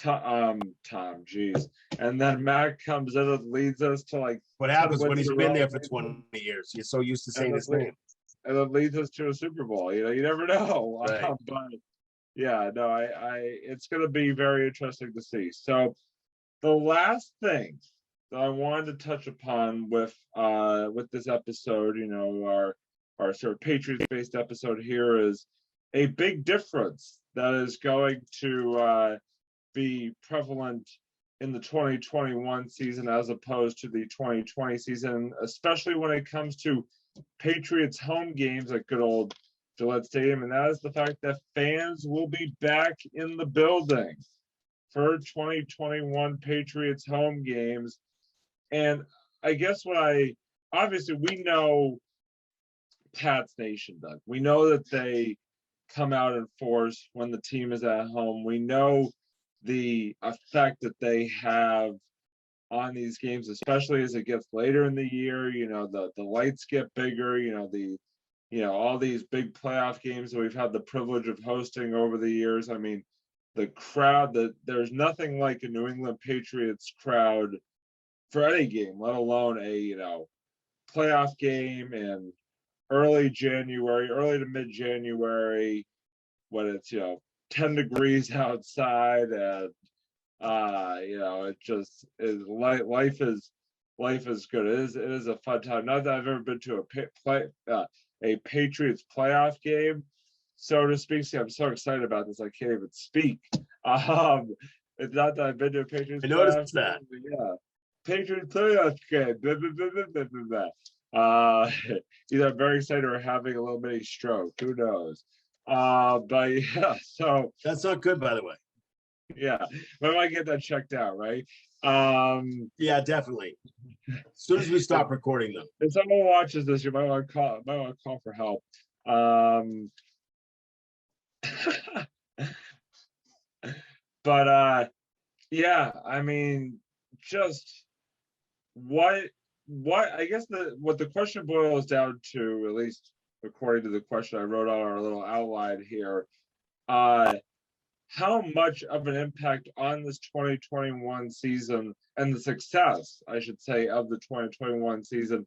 and then Mac comes in and leads us to like what happens when he's been there for 20 years. You're so used to saying his name. And it leads us to a Super Bowl. You never know. Right. But yeah, no, it's going to be very interesting to see. So the last thing that I wanted to touch upon with this episode, our sort of Patriots-based episode here, is a big difference that is going to be prevalent in the 2021 season as opposed to the 2020 season, especially when it comes to Patriots home games at good old Gillette Stadium, and that is the fact that fans will be back in the building for 2021 Patriots home games. And I guess obviously we know Pats Nation, Doug. We know that they come out in force when the team is at home. We know the effect that they have on these games, especially as it gets later in the year. The lights get bigger, all these big playoff games that we've had the privilege of hosting over the years. I mean, the crowd, there's nothing like a New England Patriots crowd for any game, let alone a playoff game in early to mid-January, when it's 10 degrees outside, and it just is life is good. It is a fun time. Not that I've ever been to a Patriots playoff game, so to speak. See, I'm so excited about this, I can't even speak. It's not that I've been to a Patriots. I noticed that. Game, yeah, Patriots playoff game. Blah, blah, blah, blah, blah, blah. Either I'm very excited or having a little mini stroke. Who knows? But yeah, so that's not good, by the way. Yeah, but I get that checked out, right? Yeah, definitely. As soon as we stop recording them. If someone watches this, you might want to call for help. But yeah, I mean, just what I guess what the question boils down to, at least according to the question I wrote on our little outline here, how much of an impact on this 2021 season and the success, I should say, of the 2021 season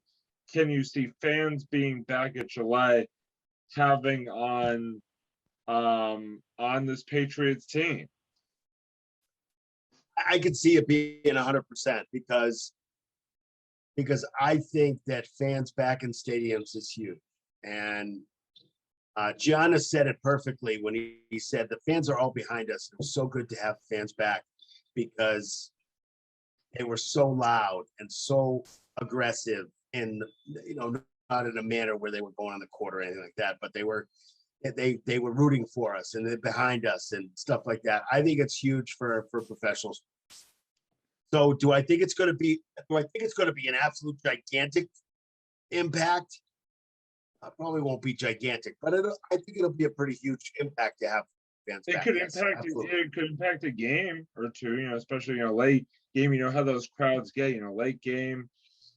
can you see fans being back at Gillette having on this Patriots team? I could see it being 100% because I think that fans back in stadiums is huge. And Gianna said it perfectly when he said the fans are all behind us. It was so good to have fans back because they were so loud and so aggressive, and not in a manner where they were going on the court or anything like that, but they were rooting for us and they're behind us and stuff like that. I think it's huge for professionals. So do I think it's going to be an absolute gigantic impact? Probably won't be gigantic, but I think it'll be a pretty huge impact to have fans back. It could impact a game or two, especially late game. How those crowds get. Late game,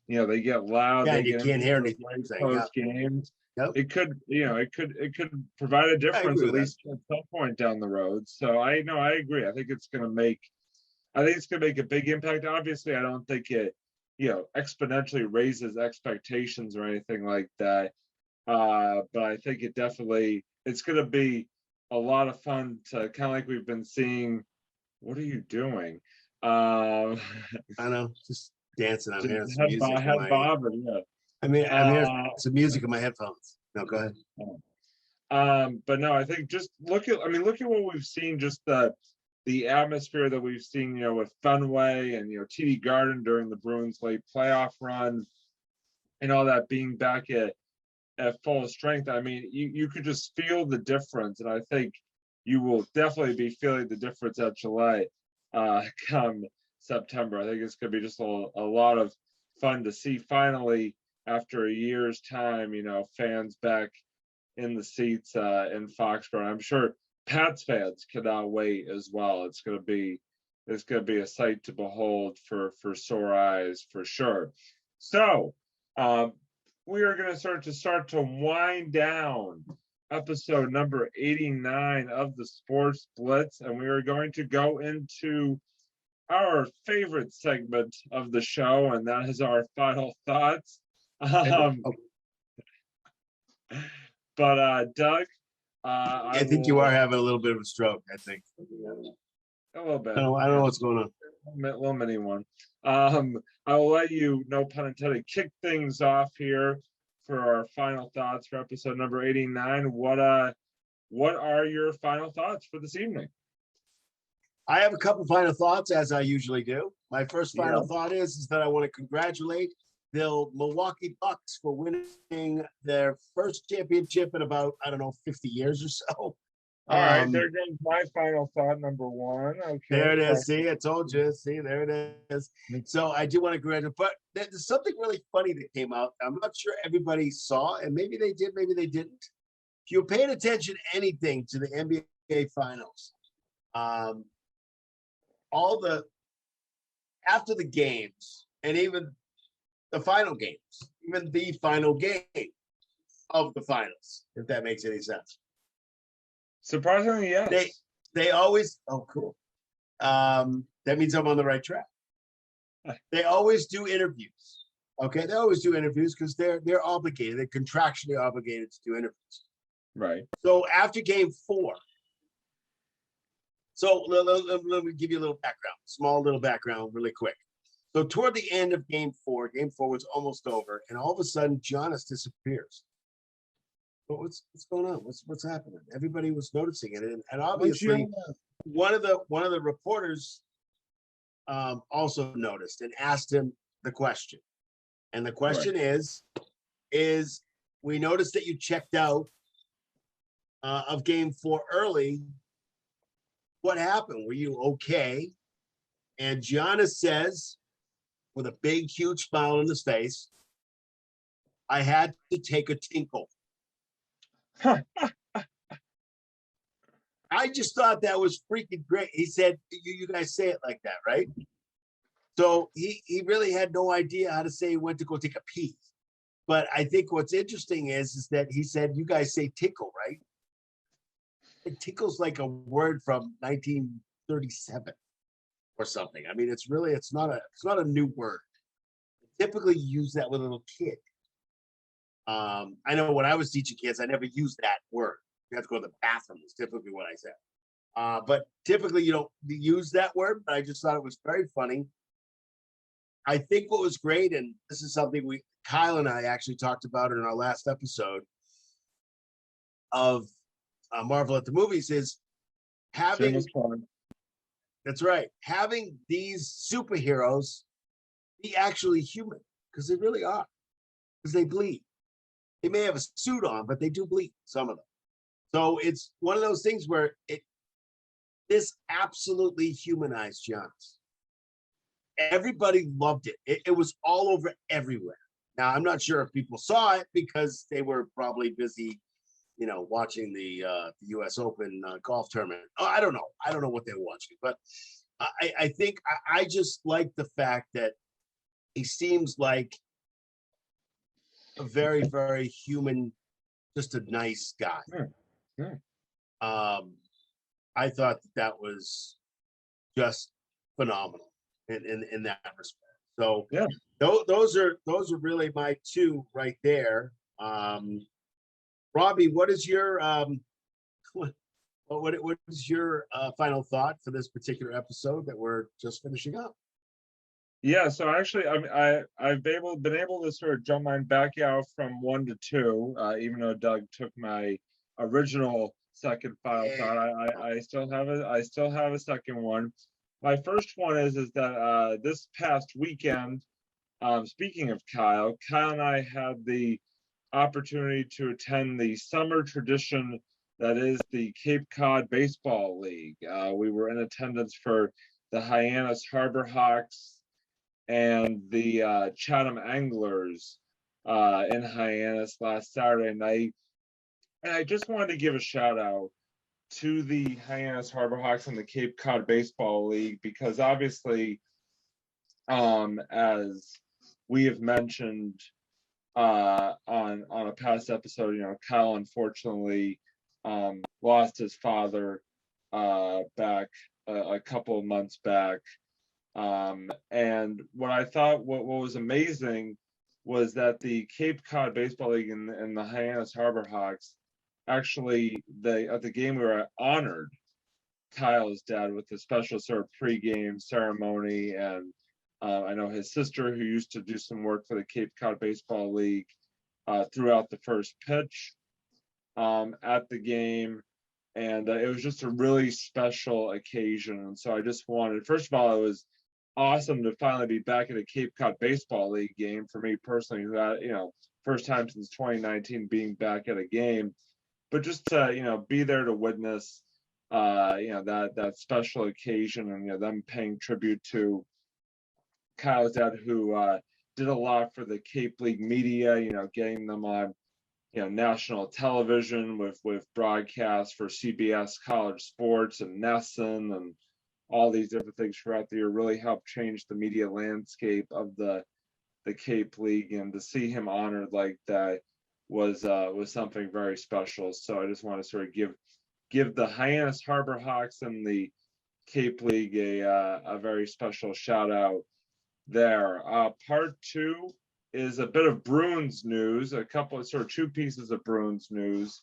they get loud. Yeah, they you can't hear anything. Post games. Yep. It could provide a difference at least at some point down the road. So I agree. I think it's going to make I think it's going to make a big impact. Obviously, I don't think it, exponentially raises expectations or anything like that. But I think it's going to be a lot of fun to kind of like we've been seeing. What are you doing? I know, just dancing. I'm hearing some music. Head bobbing, yeah. I'm hearing some music in my headphones. No, go ahead. But no, I think just look at what we've seen, just the atmosphere that we've seen, with Fenway and TD Garden during the Bruins late playoff run and all that being back at full strength. I mean, you could just feel the difference, and I think you will definitely be feeling the difference at Gillette come September. I think it's going to be just a lot of fun to see finally after a year's time, fans back in the seats in Foxborough. I'm sure Pats fans cannot wait as well. It's going to be a sight to behold for sore eyes for sure. So we are going to start to wind down episode number 89 of the Sports Blitz, and we are going to go into our favorite segment of the show, and that is our final thoughts. But Doug, I think you are having a little bit of a stroke. I think a little bit. I don't know what's going on. A little mini one. I will let you, no pun intended, kick things off here for our final thoughts for episode number 89. What are your final thoughts for this evening? I have a couple final thoughts, as I usually do. My first final thought is that I want to congratulate the Milwaukee Bucks for winning their first championship in about, 50 years or so. All right, there goes my final thought, number one. Okay. There it is. See, I told you. See, there it is. So I do want to congratulate, but there's something really funny that came out. I'm not sure everybody saw, and maybe they did, maybe they didn't. If you're paying attention anything to the NBA Finals, after the games, and even the final games, even the final game of the finals, if that makes any sense. Surprisingly, yes. They always, cool. That means I'm on the right track. They always do interviews. Okay, they always do interviews because they're obligated, they're contractually obligated to do interviews. Right. So after game 4, so let me give you a little background, small little background really quick. So toward the end of game 4 was almost over, and all of a sudden Giannis disappears. But what's going on? What's happening? Everybody was noticing it, and obviously one of the reporters also noticed and asked him the question. And the question is we noticed that you checked out of game 4 early. What happened? Were you okay? And Giannis says, with a big, huge smile on his face, I had to take a tinkle. I just thought that was freaking great. He said, you guys say it like that, right? So he really had no idea how to say he went to go take a pee. But I think what's interesting is that he said, you guys say tinkle, right? It tinkle's like a word from 1937 or something. I mean, it's not a new word. Typically you use that with a little kid. I know when I was teaching kids, I never used that word. You have to go to the bathroom is typically what I said. But typically you don't use that word, but I just thought it was very funny. I think what was great, and this is something Kyle and I actually talked about in our last episode of Marvel at the Movies, is having, that's right, having these superheroes be actually human, because they really are, because they bleed. They may have a suit on, but they do bleed, some of them. So it's one of those things where this absolutely humanized Giannis. Everybody loved it. It was all over everywhere. Now, I'm not sure if people saw it because they were probably busy, watching the U.S. Open golf tournament. Oh, I don't know. I don't know what they were watching, but I think I just like the fact that he seems like a very, very human, just a nice guy. I thought that was just phenomenal in that respect. So Yeah. those are really my two right there. Robbie, what is your what is your final thought for this particular episode that we're just finishing up? Yeah, so actually, I've been able to sort of jump mine back out from 1 to 2, even though Doug took my original second final thought. I still have a second one. My first one is that this past weekend, speaking of Kyle and I had the opportunity to attend the summer tradition that is the Cape Cod Baseball League. We were in attendance for the Hyannis Harbor Hawks and the Chatham Anglers in Hyannis last Saturday night. And I just wanted to give a shout out to the Hyannis Harbor Hawks and the Cape Cod Baseball League, because obviously, as we have mentioned on a past episode, Kyle unfortunately lost his father back a couple of months back. And what I thought what was amazing was that the Cape Cod Baseball League and the Hyannis Harbor Hawks actually, at the game we were at, honored Kyle's dad with a special sort of pregame ceremony. And I know his sister, who used to do some work for the Cape Cod Baseball League, threw out the first pitch at the game. And it was just a really special occasion. And so I just wanted, first of all, it was awesome to finally be back at a Cape Cod Baseball League game for me personally, who had, first time since 2019 being back at a game. But just to, be there to witness, that special occasion, and, them paying tribute to Kyle's dad, who did a lot for the Cape League media, getting them on, national television with broadcasts for CBS College Sports and Nesson and all these different things throughout the year, really helped change the media landscape of the Cape League. And to see him honored like that was something very special. So I just want to sort of give the Hyannis Harbor Hawks and the Cape League a very special shout out there. Part two is a bit of Bruins news, a couple of sort of two pieces of Bruins news.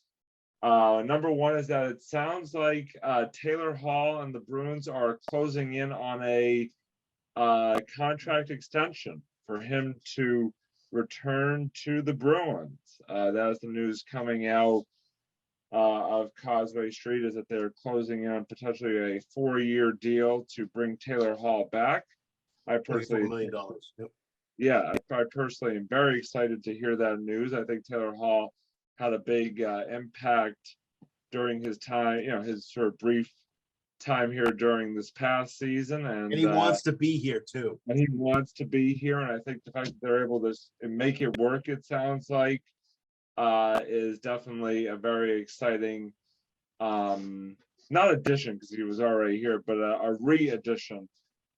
Number one is that it sounds like Taylor Hall and the Bruins are closing in on a contract extension for him to return to the Bruins. That is the news coming out of Causeway Street, is that they're closing in on potentially a 4-year deal to bring Taylor Hall back. I personally, $34 million. Yep. Yeah, I personally am very excited to hear that news. I think Taylor Hall had a big impact during his time, his sort of brief time here during this past season. And he wants to be here too. And he wants to be here. And I think the fact that they're able to make it work, it sounds like, is definitely a very exciting, not addition because he was already here, but a re-addition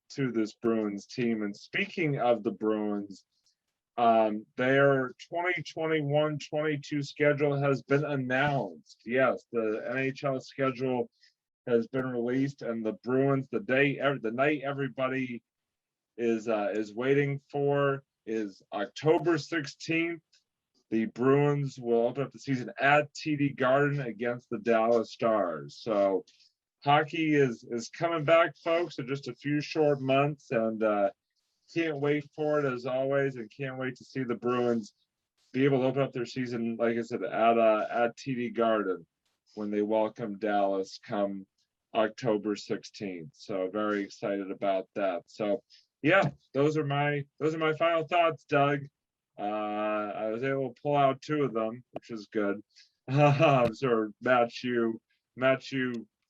to this Bruins team. And speaking of the Bruins, their 2021-22 schedule has been announced. Yes, the NHL schedule has been released, and the Bruins, the night everybody is waiting for is October 16th. The Bruins will open up the season at TD Garden against the Dallas Stars. So hockey is coming back, folks, in just a few short months, and can't wait for it as always, and can't wait to see the Bruins be able to open up their season, like I said, at TD Garden when they welcome Dallas come October 16th. So very excited about that. So yeah, those are my final thoughts, Doug. I was able to pull out 2 of them, which is good. Sort of match you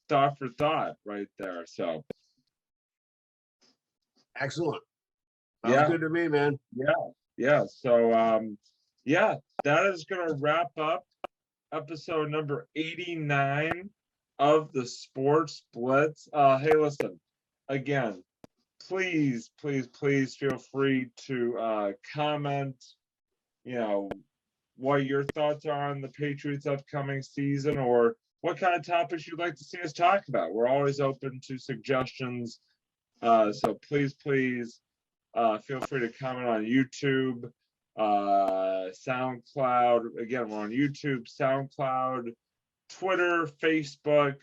thought for thought right there. So excellent. Yeah, good to me, man. Yeah. So that is gonna wrap up episode number 89 of the Sports Blitz. Hey, listen, again, please feel free to comment, what your thoughts are on the Patriots upcoming season, or what kind of topics you'd like to see us talk about. We're always open to suggestions So please feel free to comment on YouTube, SoundCloud. Again, we're on YouTube, SoundCloud, Twitter, Facebook.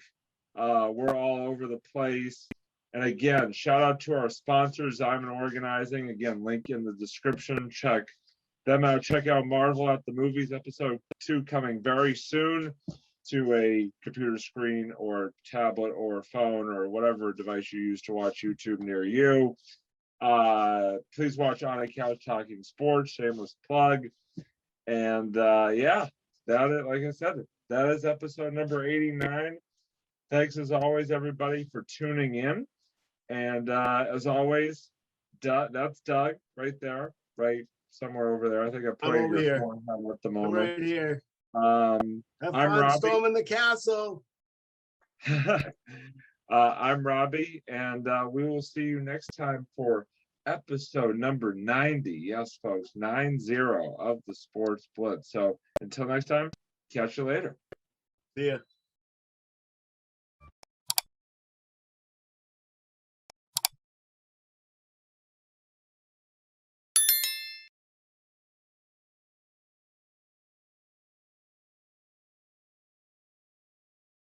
We're all over the place. And again, shout out to our sponsors, Diamond Organizing. Again, link in the description. Check them out. Check out Marvel at the Movies, episode 2 coming very soon to a computer screen or tablet or phone or whatever device you use to watch YouTube near you. Please watch On a Couch Talking Sports, shameless plug. And yeah, that is, like I said, that is episode number 89. Thanks as always, everybody, for tuning in. And as always, that's Doug right there, right somewhere over there. I think I put over here at the moment. I'm right here. Have fun Robbie. storming the castle. I'm Robbie, and we will see you next time for episode number 90. Yes, folks, 90 of the Sports Blitz. So until next time, catch you later. See ya.